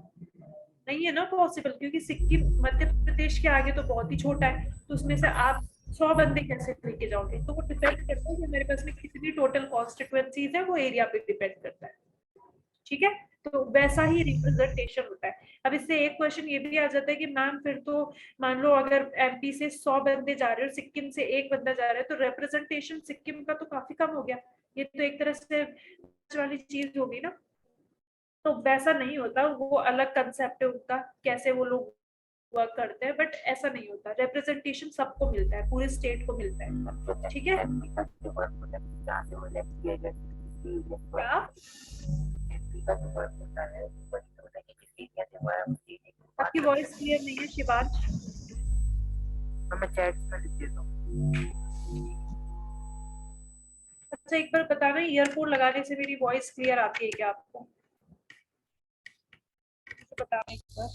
नहीं है ना पॉसिबल, क्योंकि सिक्किम मध्य प्रदेश के आगे तो बहुत ही छोटा है, तो उसमें से आप 100 बंदे कैसे लेके जाओगे? तो वो डिपेंड करता है कि मेरे पास में कितनी टोटल कॉन्स्टिट्यूएंसीज है, वो एरिया पे डिपेंड करता है। ठीक है, तो वैसा ही रिप्रेजेंटेशन होता है। अब इससे एक क्वेश्चन ये भी आ जाता है कि मैम फिर तो मान लो अगर एमपी से 100 बंदे जा रहे हो, सिक्किम से एक बंदा जा रहा है, तो रिप्रेजेंटेशन सिक्किम का तो काफी कम हो गया, ये तो एक तरह से वाली चीज होगी ना। तो वैसा नहीं होता, वो अलग कंसेप्ट है उनका, कैसे वो लोग वर्क करते हैं, बट ऐसा नहीं होता, रिप्रेजेंटेशन सबको मिलता है, पूरे स्टेट को मिलता है। ठीक है, क्या? एमपी का जो वर्क होता है क्या दिखाया आपकी वॉइस क्लियर नहीं है शिवांश। मैं चैट में लिख देता हूँ। अच्छा एक बार बताना, ईयरफोन लगाने से मेरी वॉइस क्लियर आती है क्या आपको? बताना एक बार,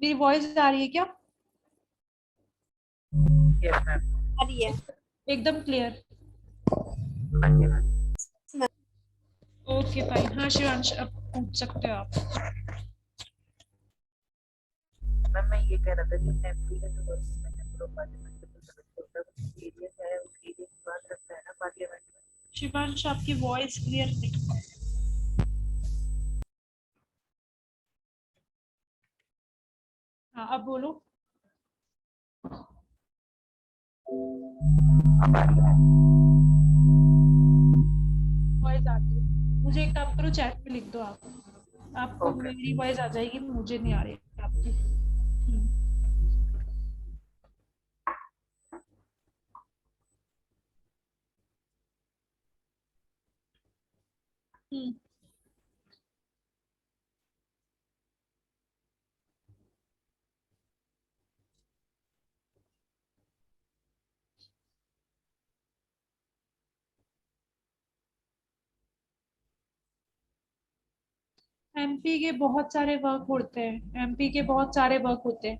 मेरी वॉइस आ रही है क्या? Yes ma'am. आ रही है एकदम क्लियर। हाँ जी मैम। Okay fine. हाँ शिवांश अब पूछ सकते हो आप। मैम मैं ये कह रहा था कि एमपी का जो गवर्नमेंट है पार्लियामेंट के सदस्य होता है वो एरिया क्या है, उस एरिया की बात रखता है ना पार्लियामेंट में। शिवांश आपकी वॉइस क्लियर नहीं। हाँ अब बोलो। अब आ रही है। वॉइस आती है। मुझे एक काम करो, चैट में लिख दो आप। आपको Okay. मेरी वॉइस आ जाएगी, मुझे नहीं आ रही आपकी। हम्म। हम्म। एमपी के बहुत सारे वर्क होते हैं, एमपी के बहुत सारे वर्क होते हैं।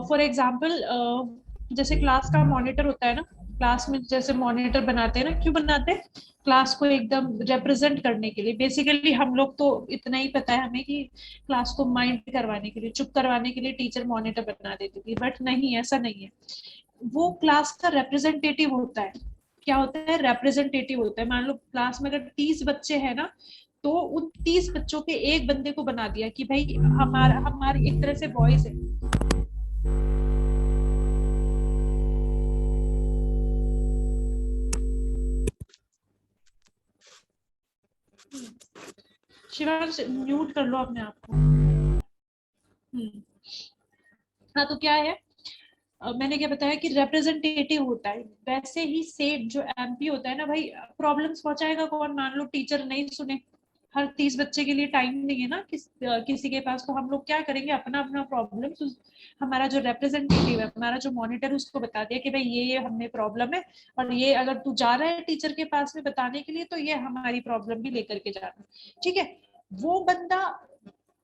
फॉर एग्जाम्पल जैसे क्लास का मॉनिटर होता है ना, क्लास में जैसे मॉनिटर बनाते हैं ना, क्यों बनाते हैं? क्लास को एकदम रिप्रेजेंट करने के लिए। बेसिकली हम लोग तो इतना ही पता है हमें कि क्लास को माइंड करवाने के लिए, चुप करवाने के लिए टीचर मॉनिटर बना देती थी, बट नहीं, ऐसा नहीं है। वो क्लास का रिप्रेजेंटेटिव होता है। क्या होता है? रिप्रेजेंटेटिव होता है। मान लो क्लास में अगर 30 बच्चे हैं ना, तो उन 30 बच्चों के एक बंदे को बना दिया कि भाई हमारा हमारी एक तरह से वॉइस है। शिवांश म्यूट कर लो अपने आप को। हाँ तो क्या है, मैंने क्या बताया कि रिप्रेजेंटेटिव होता है। वैसे ही सेठ जो एमपी होता है ना भाई, प्रॉब्लम्स पहुंचाएगा कौन? मान लो टीचर नहीं सुने, हर 30 बच्चे के लिए टाइम नहीं है ना किसी के पास, तो हम लोग क्या करेंगे, अपना अपना प्रॉब्लम हमारा जो रिप्रेजेंटेटिव है, हमारा जो मॉनिटर, उसको बता दिया कि भाई ये हमें प्रॉब्लम है, और ये अगर तू जा रहा है टीचर के पास में बताने के लिए, तो ये हमारी प्रॉब्लम भी लेकर के जाना। ठीक है? वो बंदा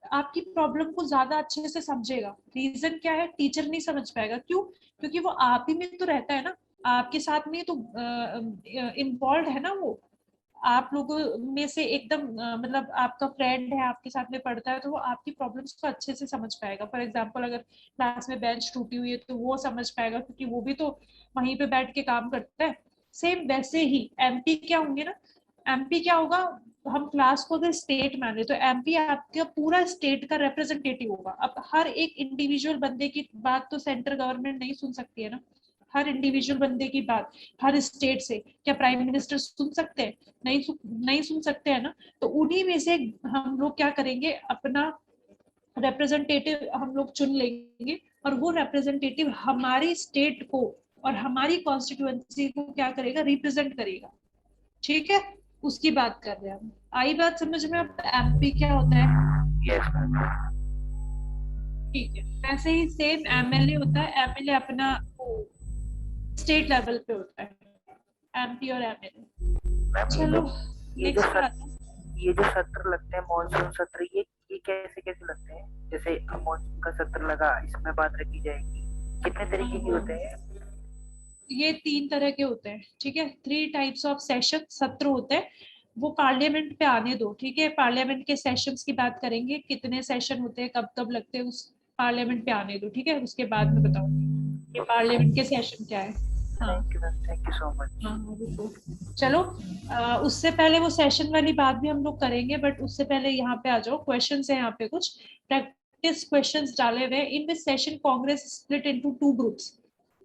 आपकी प्रॉब्लम को ज्यादा अच्छे से समझेगा। रीजन क्या है? टीचर नहीं समझ पाएगा। क्यों? क्योंकि वो आप ही में तो रहता है ना, आपके साथ में तो इन्वॉल्व है ना वो, आप लोगों में से एकदम मतलब आपका फ्रेंड है, आपके साथ में पढ़ता है, तो वो आपकी प्रॉब्लम्स को अच्छे से समझ पाएगा। फॉर एग्जांपल अगर क्लास में बेंच टूटी हुई है तो वो समझ पाएगा, क्योंकि वो भी तो वहीं पे बैठ के काम करता है। सेम वैसे ही एमपी क्या होंगे ना, एमपी क्या होगा, हम क्लास को अगर स्टेट मान ले, तो एमपी आपका पूरा स्टेट का रिप्रेजेंटेटिव होगा। अब हर एक इंडिविजुअल बंदे की बात तो सेंट्रल गवर्नमेंट नहीं सुन सकती है ना, हर इंडिविजुअल बंदे की बात हर स्टेट से क्या प्राइम मिनिस्टर सुन सकते हैं? नहीं सुन सकते हैं ना। तो उन्हीं में से हम लोग क्या करेंगे, अपना रिप्रेजेंटेटिव हम लोग चुन लेंगे, और वो रिप्रेजेंटेटिव हमारी स्टेट को और हमारी कॉन्स्टिट्यूएंसी को क्या करेगा, रिप्रेजेंट करेगा। ठीक है? उसकी बात कर रहे हैं हम। आई बात समझ में? अब एमपी क्या होता है? Yes ma'am. ठीक है, ऐसे ही सेम एमएलए होता है। एमएलए अपना स्टेट लेवल पे होता है, एमपी और एमएलए। मैम चलो ये नेक्स्ट पे आते हैं। ये जो सत्र लगते हैं मॉनसून सत्र, ये कैसे कैसे लगते हैं? जैसे मॉनसून का सत्र लगा, इसमें बात रखी जाएगी, कितने तरीके के होते हैं? ये 3 तरह के होते हैं। ठीक है? 3 टाइप्स ऑफ सेशन, सत्र होते हैं। वो पार्लियामेंट पे आने दो। ठीक है? पार्लियामेंट के सेशंस की बात करेंगे, कितने सेशन होते हैं, कब कब लगते हैं, उस पार्लियामेंट पे आने दो। ठीक है? उसके बाद में बताऊंगी कि पार्लियामेंट के सेशन क्या है। हाँ thank you ma'am, thank you so much. हाँ रुको। चलो उससे पहले वो सेशन वाली बात भी हम लोग करेंगे, बट उससे पहले यहाँ पे आ जाओ। क्वेश्चन है यहाँ पे कुछ प्रैक्टिस क्वेश्चंस डाले हुए। In this session Congress split into 2 groups.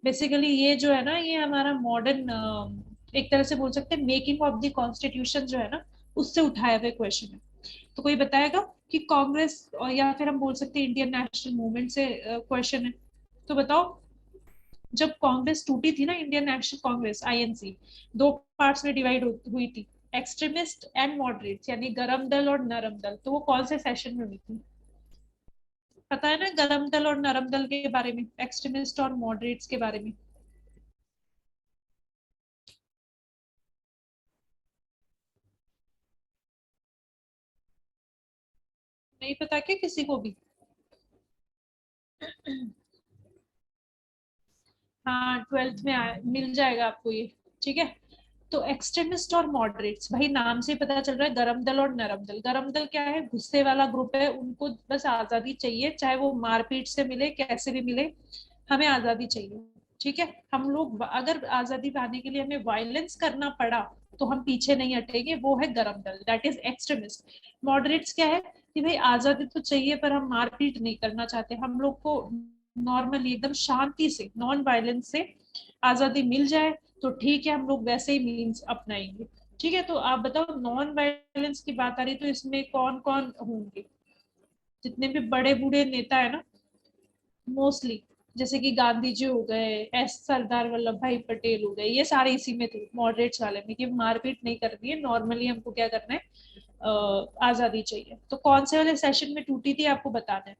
Basically ये जो है ना, ये हमारा मॉडर्न एक तरह से बोल सकते हैं मेकिंग ऑफ द कॉन्स्टिट्यूशन जो है ना, उससे उठाया हुआ क्वेश्चन है। तो कोई बताएगा कि कांग्रेस, या फिर हम बोल सकते हैं इंडियन नेशनल मूवमेंट से क्वेश्चन है। तो बताओ, जब कांग्रेस टूटी थी ना, Indian national Congress INC, 2 parts में डिवाइड हुई थी। एक्सट्रीमिस्ट एंड मॉडरेट्स, यानी गरम दल और नरम दल, तो वो कौन से सेशन में हुई थी? पता है ना गरम दल और नरम दल के बारे में, एक्सट्रीमिस्ट और मॉडरेट्स के बारे में? नहीं पता क्या किसी को भी? हाँ, 12th में मिल जाएगा आपको ये। ठीक है, तो एक्सट्रीमिस्ट और मॉडरेट्स, भाई नाम से पता चल रहा है गरम दल और नरम दल। गरम दल क्या है? गुस्से वाला ग्रुप है, उनको बस आजादी चाहिए, चाहे वो मारपीट से मिले, कैसे भी मिले, हमें आजादी चाहिए। ठीक है, हम लोग अगर आजादी पाने के लिए हमें वायलेंस करना पड़ा तो हम पीछे नहीं हटेंगे, वो है गरम दल, दैट इज एक्सट्रीमिस्ट। मॉडरेट्स क्या है कि भाई आजादी तो चाहिए पर हम मारपीट नहीं करना चाहते, हम लोग को नॉर्मली एकदम शांति से, नॉन वायलेंस से आजादी मिल जाए तो ठीक है, हम लोग वैसे ही मीन्स अपनाएंगे। ठीक है, तो आप बताओ, नॉन वायलेंस की बात आ रही तो इसमें कौन कौन होंगे? जितने भी बड़े बूढ़े नेता है ना, मोस्टली, जैसे कि गांधी जी हो गए, एस सरदार वल्लभ भाई पटेल हो गए, ये सारे इसी में थे, मॉडरेट्स वाले में, कि मारपीट नहीं करनी है, नॉर्मली हमको क्या करना है, आजादी चाहिए। तो कौन से वाले सेशन में टूटी थी आपको बताना है?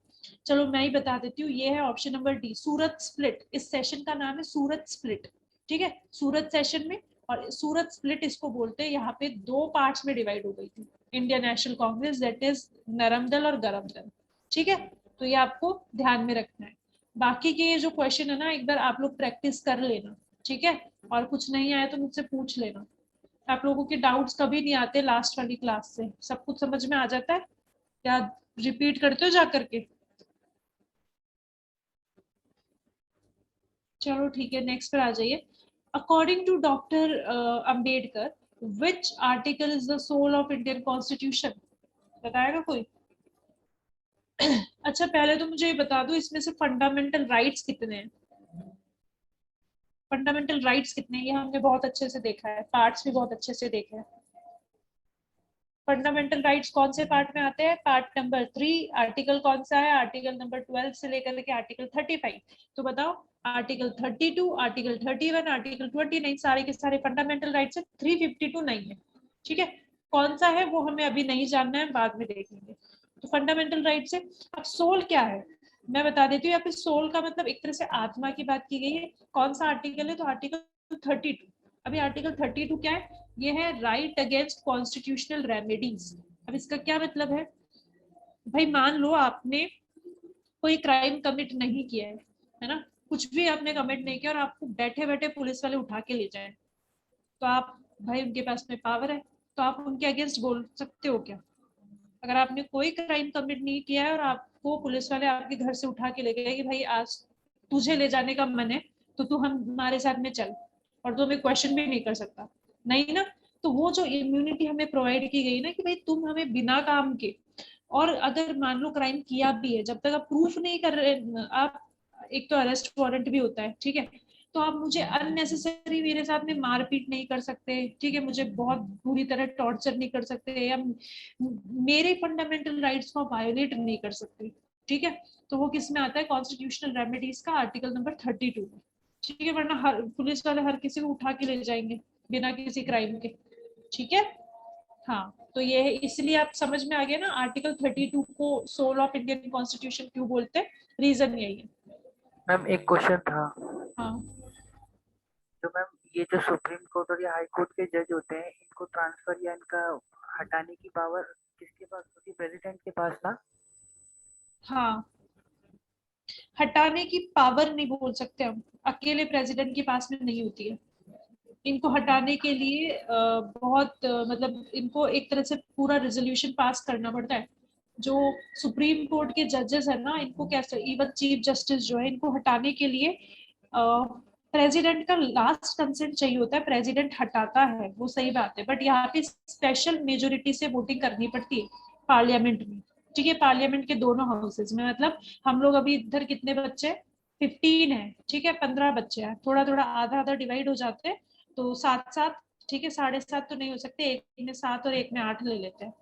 चलो मैं ही बता देती हूँ, ये है ऑप्शन नंबर डी, सूरत स्प्लिट। इस सेशन का नाम है सूरत स्प्लिट। ठीक है, सूरत सेशन में, और सूरत स्प्लिट इसको बोलते हैं। यहाँ पे दो पार्ट्स में डिवाइड हो गई थी Indian national Congress, that is नरम दल और गरम दल। ठीक है, तो ये आपको ध्यान में रखना है। बाकी के ये जो क्वेश्चन है ना, एक बार आप लोग प्रैक्टिस कर लेना। ठीक है, और कुछ नहीं आया तो मुझसे पूछ लेना। आप लोगों के डाउट्स कभी नहीं आते लास्ट वाली क्लास से, सब कुछ समझ में आ जाता है, या रिपीट करते हो जा करके? चलो ठीक है, नेक्स्ट पर आ जाइए। According to doctor Ambedkar, which article is the soul of Indian constitution? बताएगा कोई? अच्छा, पहले तो मुझे ये बता दो, इसमें से फंडामेंटल राइट्स कितने हैं? फंडामेंटल राइट्स कितने हैं ये हमने बहुत अच्छे से देखा है, पार्ट्स भी बहुत अच्छे से देखे हैं। फंडामेंटल राइट्स कौन से पार्ट में आते हैं? Part number 3। आर्टिकल कौन सा है? आर्टिकल नंबर 12 से लेकर के आर्टिकल 35। तो बताओ, आर्टिकल 32, आर्टिकल 31, आर्टिकल 29, सारे के सारे फंडामेंटल राइट्स है, 352 नहीं है। ठीक है, कौन सा है वो हमें अभी नहीं जानना है, बाद में देखेंगे। तो फंडामेंटल राइट्स है। अब सोल क्या है मैं बता देती हूँ। यहाँ पे सोल का मतलब एक तरह से आत्मा की बात की गई है। कौन सा आर्टिकल है? तो आर्टिकल 32। अभी आर्टिकल 32 क्या है? ये है राइट अगेंस्ट कॉन्स्टिट्यूशनल रेमेडीज। अब इसका क्या मतलब है? भाई मान लो आपने कोई क्राइम कमिट नहीं किया है ना, कुछ भी आपने कमिट नहीं किया और आपको बैठे बैठे पुलिस वाले उठा के ले जाए, तो आप, भाई उनके पास में पावर है, तो आप उनके अगेंस्ट बोल सकते हो क्या? अगर आपने कोई क्राइम कमिट नहीं किया है और आपको पुलिस वाले आपके घर से उठा के ले गए कि भाई आज तुझे ले जाने का मन है, तो तू हम हमारे साथ में चल, और तू हमें क्वेश्चन भी नहीं कर सकता, नहीं ना? तो वो जो इम्यूनिटी हमें प्रोवाइड की गई ना, कि भाई तुम हमें बिना काम के, और अगर मान लो क्राइम किया भी है, जब तक आप प्रूफ नहीं कर रहे, आप, एक तो अरेस्ट वारंट भी होता है, ठीक है, तो आप मुझे अननेसेसरी मेरे साथ में मारपीट नहीं कर सकते, ठीक है, मुझे बहुत बुरी तरह टॉर्चर नहीं कर सकते, या मेरे फंडामेंटल राइट्स को वायोलेट नहीं कर सकते। ठीक है, तो वो किस में आता है? कॉन्स्टिट्यूशनल रेमेडीज का आर्टिकल नंबर 32 में। ठीक है, वरना हर पुलिस वाले हर किसी को उठा के ले जाएंगे बिना किसी क्राइम के। ठीक है, हाँ, तो ये है, इसलिए आप समझ में आ गया ना आर्टिकल 32 को सोल ऑफ इंडियन कॉन्स्टिट्यूशन क्यों बोलते हैं, रीजन यही है। मैम एक क्वेश्चन था। हाँ तो मैम ये जो सुप्रीम कोर्ट और या हाई कोर्ट के जज होते हैं, इनको ट्रांसफर या इनका हटाने की पावर किसके पास होती है? प्रेसिडेंट के पास ना? हाँ, हटाने की पावर नहीं बोल सकते हम, अकेले प्रेसिडेंट के पास में नहीं होती है। इनको हटाने के लिए बहुत मतलब इनको एक तरह से पूरा रेजोल्यूशन पास करना पड़ता है। जो सुप्रीम कोर्ट के जजेस है ना, इनको कैसे, इवन चीफ जस्टिस जो है, इनको हटाने के लिए प्रेसिडेंट का लास्ट कंसेंट चाहिए होता है, प्रेसिडेंट हटाता है वो सही बात है, बट यहाँ पे स्पेशल मेजोरिटी से वोटिंग करनी पड़ती है पार्लियामेंट में। ठीक है, पार्लियामेंट के दोनों हाउसेज में, मतलब हम लोग अभी इधर कितने बच्चे, 15 है, ठीक है, 15 बच्चे हैं, थोड़ा थोड़ा आधा आधा डिवाइड हो जाते हैं, तो 7 7, ठीक है, 7.5 तो नहीं हो सकते, एक में 7 और एक में 8 ले लेते हैं,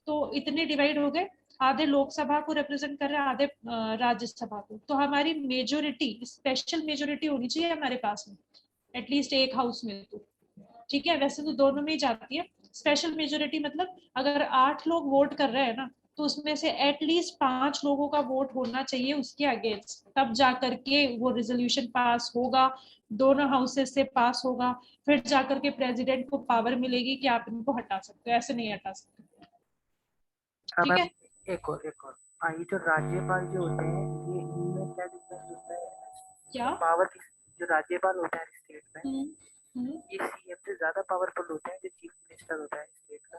तो इतने डिवाइड हो गए। आधे लोकसभा को रिप्रेजेंट कर रहे हैं, आधे राज्यसभा को, तो हमारी मेजोरिटी, स्पेशल मेजोरिटी होनी चाहिए हमारे पास में, एटलीस्ट एक हाउस में तो। ठीक है, वैसे तो दोनों में ही जाती है, स्पेशल मेजोरिटी मतलब अगर 8 लोग वोट कर रहे हैं ना, तो उसमें से एटलीस्ट 5 लोगों का वोट होना चाहिए उसके अगेंस्ट, तब जा करके वो रेजोल्यूशन पास होगा, दोनों हाउसेस से पास होगा, फिर जाकर के प्रेसिडेंट को पावर मिलेगी कि आप इनको हटा सकते हो, ऐसे नहीं हटा सकते। ठीक मैम है। एक और ये जो राज्यपाल जो होते हैं ये इनमें क्या डिफरेंस होता है क्या? पावर की? जो राज्यपाल होता है स्टेट में हम्म, हम्म। ये सीएम से ज्यादा पावरफुल होते हैं जो चीफ मिनिस्टर होता है स्टेट का?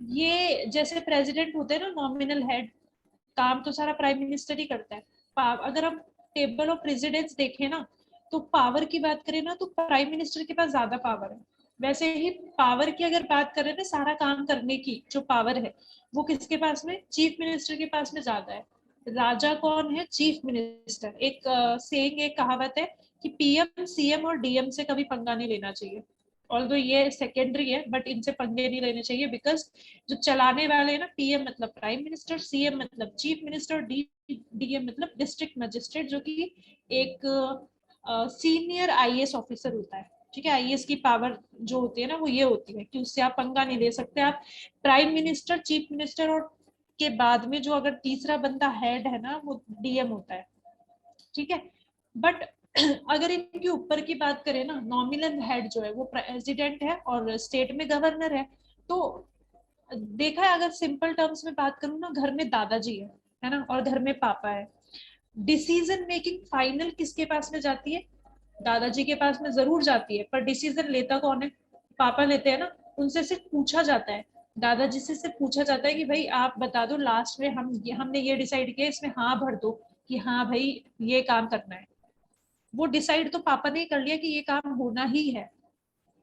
ये जैसे प्रेसिडेंट होते हैं ना नॉमिनल हेड, काम तो सारा प्राइम मिनिस्टर ही करता है। अगर हम टेबल ऑफ प्रेसिडेंट्स देखें ना, तो पावर की बात करें ना, तो प्राइम मिनिस्टर के पास ज्यादा पावर है। वैसे ही पावर की अगर बात करें ना, सारा काम करने की जो पावर है वो किसके पास में, चीफ मिनिस्टर के पास में ज्यादा है। राजा कौन है? Chief minister. एक सेइंग, एक कहावत है कि पीएम सीएम और डीएम से कभी पंगा नहीं लेना चाहिए। ऑल्दो ये सेकेंडरी है, बट इनसे पंगे नहीं लेने चाहिए, बिकॉज जो चलाने वाले हैं ना, पीएम मतलब प्राइम मिनिस्टर, सीएम मतलब चीफ मिनिस्टर, डीएम मतलब डिस्ट्रिक्ट मजिस्ट्रेट, जो कि एक सीनियर आईएएस ऑफिसर होता है। ठीक है, आईएएस की पावर जो होती है ना, वो ये होती है कि उससे आप पंगा नहीं ले सकते। आप प्राइम मिनिस्टर, चीफ मिनिस्टर और के बाद में जो अगर तीसरा बंदा हेड है ना, वो डीएम होता है। ठीक है, बट अगर इनके ऊपर की बात करें ना, नॉमिनल हेड जो है वो प्रेसिडेंट है और स्टेट में गवर्नर है। तो देखा है, अगर सिंपल टर्म्स में बात करूँ ना, घर में दादाजी है ना, और घर में पापा है। डिसीजन मेकिंग फाइनल किसके पास में जाती है? दादाजी के पास में जरूर जाती है, पर डिसीजन लेता कौन है? पापा लेते हैं ना। उनसे सिर्फ पूछा जाता है, दादाजी से सिर्फ पूछा जाता है कि भाई आप बता दो, लास्ट में हमने ये डिसाइड किया, इसमें हाँ भर दो कि हाँ भाई ये काम करना है। वो डिसाइड तो पापा ने कर लिया कि ये काम होना ही है।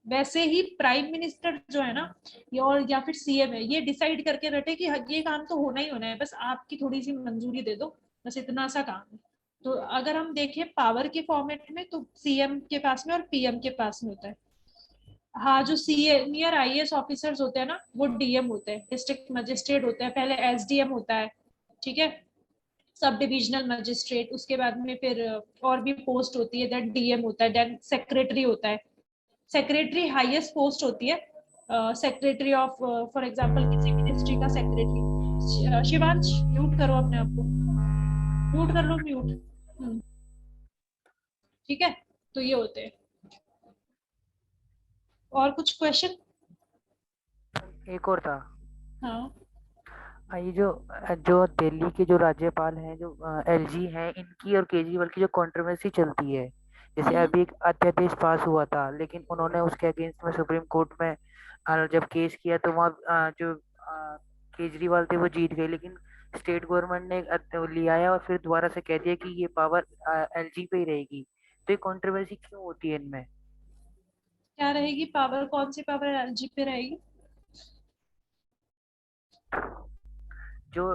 वैसे ही प्राइम मिनिस्टर जो है ना, और या फिर सीएम है, ये डिसाइड करके रटे कि ये काम तो होना ही होना है, बस आपकी थोड़ी सी मंजूरी दे दो, बस इतना सा काम है। तो अगर हम देखें पावर के फॉर्मेट में, तो सीएम के पास में और पीएम के पास में होता है। हाँ, जो सीनियर आईएएस ऑफिसर्स होते हैं ना, वो डीएम होते हैं, डिस्ट्रिक्ट मजिस्ट्रेट होते हैं। पहले एसडीएम होता है, ठीक है, सब डिविजनल मजिस्ट्रेट। उसके बाद में फिर और भी पोस्ट होती है, देन डीएम होता है, देन सेक्रेटरी होता है। सेक्रेटरी हाईएस्ट पोस्ट होती है, सेक्रेटरी ऑफ, फॉर एग्जांपल किसी मिनिस्ट्री का सेक्रेटरी। शिवांश, म्यूट करो अपने आप को, म्यूट कर लो, म्यूट। ठीक है, तो ये होते हैं। और कुछ क्वेश्चन? एक और था। हाँ। ये जो जो दिल्ली के जो राज्यपाल हैं जो एलजी हैं इनकी और केजरीवाल की जो कंट्रोवर्सी चलती है, जैसे हम्म। अभी एक अध्यादेश पास हुआ था लेकिन उन्होंने उसके अगेंस्ट में सुप्रीम कोर्ट में जब केस किया तो वहाँ जो केजरीवाल थे वो जीत गए, लेकिन स्टेट गवर्नमेंट ने लिया है और फिर दोबारा से कह दिया कि ये पावर एलजी पे ही रहेगी। तो ये कंट्रोवर्सी क्यों होती है इनमें? क्या रहेगी पावर? कौन सी पावर एलजी पे रहेगी? जो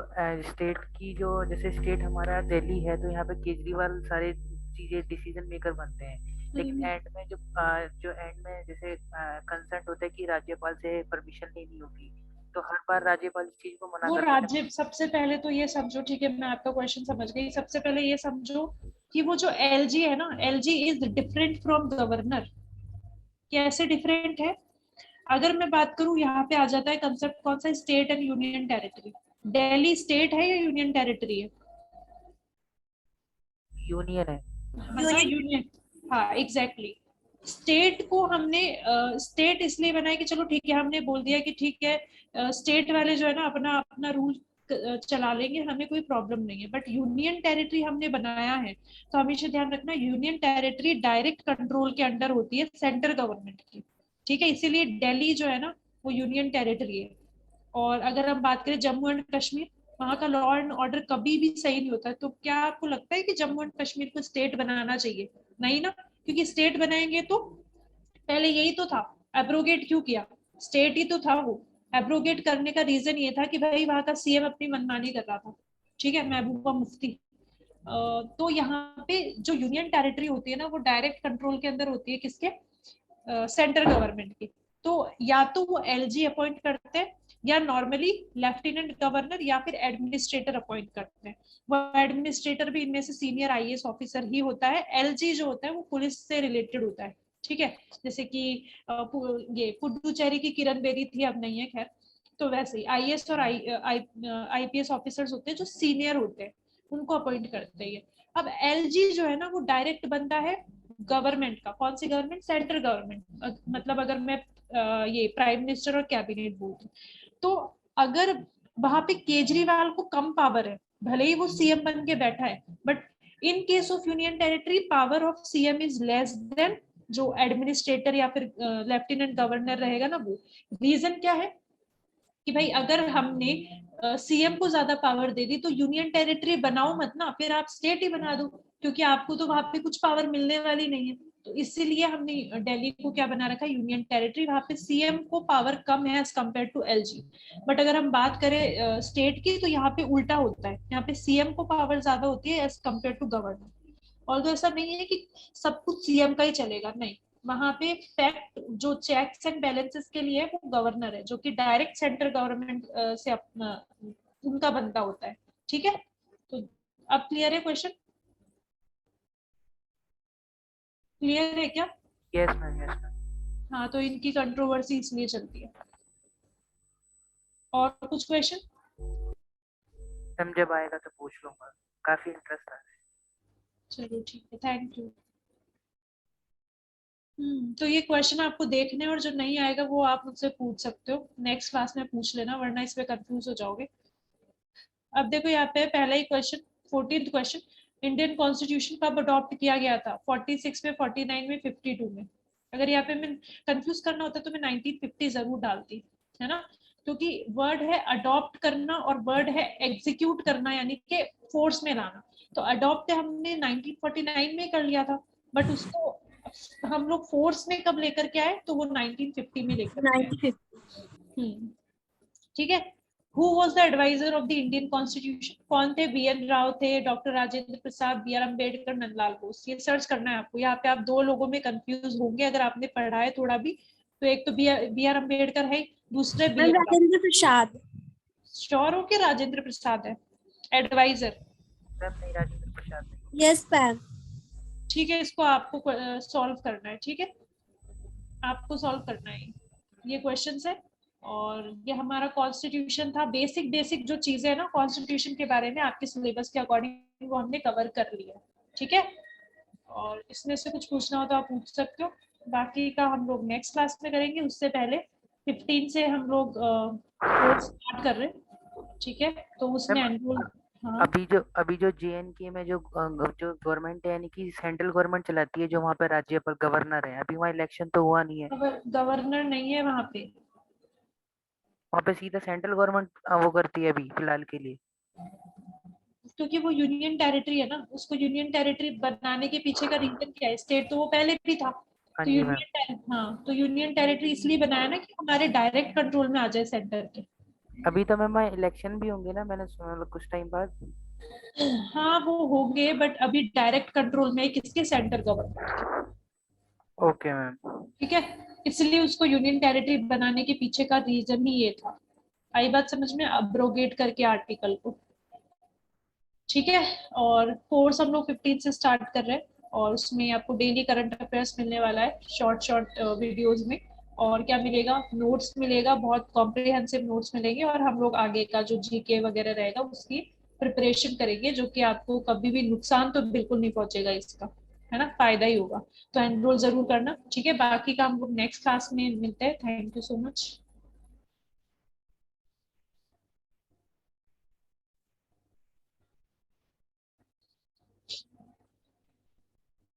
स्टेट की जो जैसे स्टेट हमारा दिल्ली है तो यहाँ पे केजरीवाल सारे चीजें डिसीजन मेकर बनते हैं, लेकिन हम्म। एंड में जो एंड में जैसे कंसर्न होता है कि राज्यपाल से परमिशन लेनी होगी, तो हर बार राज्यपाल इस चीज को मना वो कर देते हैं। राज्य, सबसे पहले तो ये समझो, ठीक है, मैं आपका क्वेश्चन समझ गई। सबसे पहले ये समझो कि वो जो एलजी है ना, LG is different from governor. कैसे डिफरेंट है? अगर मैं बात करूं, यहाँ पे आ जाता है कंसेप्ट कौन सा, state and union territory. Delhi state है या यूनियन टेरिटरी है? यूनियन है। मतलब यूनियन। हाँ, एग्जैक्टली। स्टेट को हमने स्टेट इसलिए बनाया कि चलो ठीक है, हमने बोल दिया कि ठीक है, स्टेट वाले जो है ना अपना अपना रूल चला लेंगे, हमें कोई प्रॉब्लम नहीं है। बट यूनियन टेरिटरी हमने बनाया है, तो हमेशा ध्यान रखना, यूनियन टेरिटरी डायरेक्ट कंट्रोल के अंडर होती है सेंट्रल गवर्नमेंट की। ठीक है, इसीलिए दिल्ली जो है ना, वो यूनियन टेरिटरी है। और अगर हम बात करें जम्मू एंड कश्मीर, वहां का लॉ एंड ऑर्डर कभी भी सही नहीं होता। तो क्या आपको लगता है कि जम्मू एंड कश्मीर को स्टेट बनाना चाहिए? नहीं ना, क्योंकि स्टेट बनाएंगे तो पहले यही तो था। एब्रोगेट क्यों किया? स्टेट ही तो था वो। एब्रोगेट करने का रीजन ये था कि भाई वहां का सीएम अपनी मनमानी कर रहा था, ठीक है, महबूबा मुफ्ती। तो यहाँ पे जो यूनियन टेरिटरी होती है ना, वो डायरेक्ट कंट्रोल के अंदर होती है, किसके? सेंट्रल गवर्नमेंट की। तो या तो वो एलजी अपॉइंट करते हैं, या नॉर्मली लेफ्टिनेंट गवर्नर या फिर एडमिनिस्ट्रेटर अपॉइंट करते हैं। वो एडमिनिस्ट्रेटर भी इनमें से सीनियर आईएएस ऑफिसर ही होता है। एलजी जो होता है वो पुलिस से रिलेटेड होता है। ठीक है, जैसे कि ये पुडुचेरी की किरण बेदी थी, अब नहीं है खैर। तो वैसे ही आईएएस और आईपीएस ऑफिसर्स होते हैं जो सीनियर होते हैं, उनको अपॉइंट करते हैं। अब एलजी जो है ना वो डायरेक्ट बनता है गवर्नमेंट का। कौन सी गवर्नमेंट? Central government. मतलब अगर मैं ये प्राइम मिनिस्टर और कैबिनेट बोलती हूँ, तो अगर वहां पे केजरीवाल को कम पावर है, भले ही वो सीएम बन के बैठा है, but in case of union territory power of CM is less than जो एडमिनिस्ट्रेटर या फिर लेफ्टिनेंट गवर्नर रहेगा ना वो। रीजन क्या है कि भाई अगर हमने सीएम को ज्यादा पावर दे दी तो यूनियन टेरिटरी बनाओ मत ना, फिर आप स्टेट ही बना दो, क्योंकि आपको तो वहां पे कुछ पावर मिलने वाली नहीं है। तो इसीलिए हमने दिल्ली को क्या बना रखा है? Union territory. वहां पे सीएम को पावर कम है as compare to LG. But अगर हम बात करें स्टेट की, तो यहाँ पे उल्टा होता है, यहाँ पे सीएम को पावर ज्यादा होती है एज कम्पेयर टू गवर्नर। और तो ऐसा नहीं है कि सब कुछ सीएम का ही चलेगा, नहीं। वहां पे फैक्ट जो चेक्स एंड बैलेंसेस के लिए वो गवर्नर है, जो कि डायरेक्ट सेंट्रल गवर्नमेंट से अपना उनका बनता होता है। ठीक है, तो अब क्लियर है क्वेश्चन? क्लियर है क्या? Yes ma'am, yes ma'am. हाँ, तो इनकी कंट्रोवर्सी इसलिए चलती है। और कुछ क्वेश्चन? मैम जब आएगा तो पूछ लूंगा, काफी इंटरेस्ट आ रहा है। चलो ठीक है, थैंक यू। तो ये क्वेश्चन आपको देखने, और जो नहीं आएगा वो आप मुझसे पूछ सकते हो, नेक्स्ट क्लास में पूछ लेना, वरना इसमें कंफ्यूज हो जाओगे। अब देखो यहाँ पे पहला ही question, 14th question, Indian constitution कब अडॉप्ट किया गया था? 46 में, 49 में, 52 में? अगर यहाँ पे मैं कंफ्यूज करना होता तो मैं 1950 जरूर डालती, है ना, क्योंकि वर्ड है अडॉप्ट करना और वर्ड है एग्जीक्यूट करना, यानी कि फोर्स में लाना। तो अडॉप्ट हमने 1949 में कर लिया था, बट उसको हम लोग फोर्स में कब लेकर के आए? तो वो 1950 में लेकर के आए। 1950। ठीक है। Who was the adviser of the Indian constitution? कौन थे? बीएन राव थे, doctor Rajendra Prasad, B R Ambedkar, Nandlal Bose. ये सर्च करना है आपको। यहाँ पे आप दो लोगों में कंफ्यूज होंगे अगर आपने पढ़ा है थोड़ा भी। तो एक तो बी आर अम्बेडकर है, दूसरे B N Rao. Rajendra Prasad. Sure हो कि राजेंद्र प्रसाद है एडवाइजर? मैम नहीं, राजेंद्र प्रसाद नहीं। Yes ma'am. ठीक है, इसको आपको सॉल्व करना है। ठीक है, आपको सॉल्व करना है ये क्वेश्चन है। और ये हमारा कॉन्स्टिट्यूशन था। बेसिक बेसिक जो चीजें है ना कॉन्स्टिट्यूशन के बारे में, आपके सिलेबस के अकॉर्डिंग वो हमने कवर कर लिया। ठीक है, और इसमें से कुछ पूछना हो तो आप पूछ सकते हो। बाकी का हम लोग नेक्स्ट क्लास में करेंगे। उससे पहले 15 से हम लोग कोर्स स्टार्ट कर रहे हैं। ठीक है, तो उसमें मैम एनरोल। हाँ, अभी जो जेएनके में जो गवर्नमेंट है, यानी कि सेंट्रल गवर्नमेंट चलाती है, जो वहाँ पे राज्यपाल गवर्नर है, अभी वहाँ इलेक्शन तो हुआ नहीं है। गवर्नर नहीं है वहाँ पे। वहाँ पे सीधा सेंट्रल गवर्नमेंट वो करती है अभी फिलहाल के लिए। क्योंकि वो यूनियन टेरिटरी है ना, उसको यूनियन टेरिटरी बनाने के पीछे का रीजन क्या है? स्टेट तो वो पहले भी था। हाँ तो जी मैम। तो यूनियन टेरिटरी इसलिए बनाया ना कि हमारे डायरेक्ट कंट्रोल में आ जाए सेंटर के। अभी तो मैम इलेक्शन भी होंगे ना, मैंने सुना, मतलब कुछ टाइम बाद। हाँ वो होंगे, बट अभी डायरेक्ट कंट्रोल में है किसके? Centre government. Okay ma'am. ठीक है, इसलिए उसको यूनियन टेरिटरी बनाने के पीछे का रीजन ही ये था। आई बात समझ में? अब्रोगेट करके आर्टिकल को। ठीक है, और कोर्स हम लोग 15 से स्टार्ट कर रहे हैं, और उसमें आपको डेली करंट अफेयर्स मिलने वाला है शॉर्ट शॉर्ट वीडियोस में। और क्या मिलेगा? नोट्स मिलेगा, बहुत कॉम्प्रिहेंसिव नोट्स मिलेंगे। और हम लोग आगे का जो जीके वगैरह रहेगा उसकी प्रिपरेशन करेंगे, जो कि आपको कभी भी नुकसान तो बिल्कुल नहीं पहुंचेगा इसका, है ना, फायदा ही होगा। तो एनरोल जरूर करना। ठीक है, बाकी का हम लोग नेक्स्ट क्लास में मिलते हैं। Thank you so much.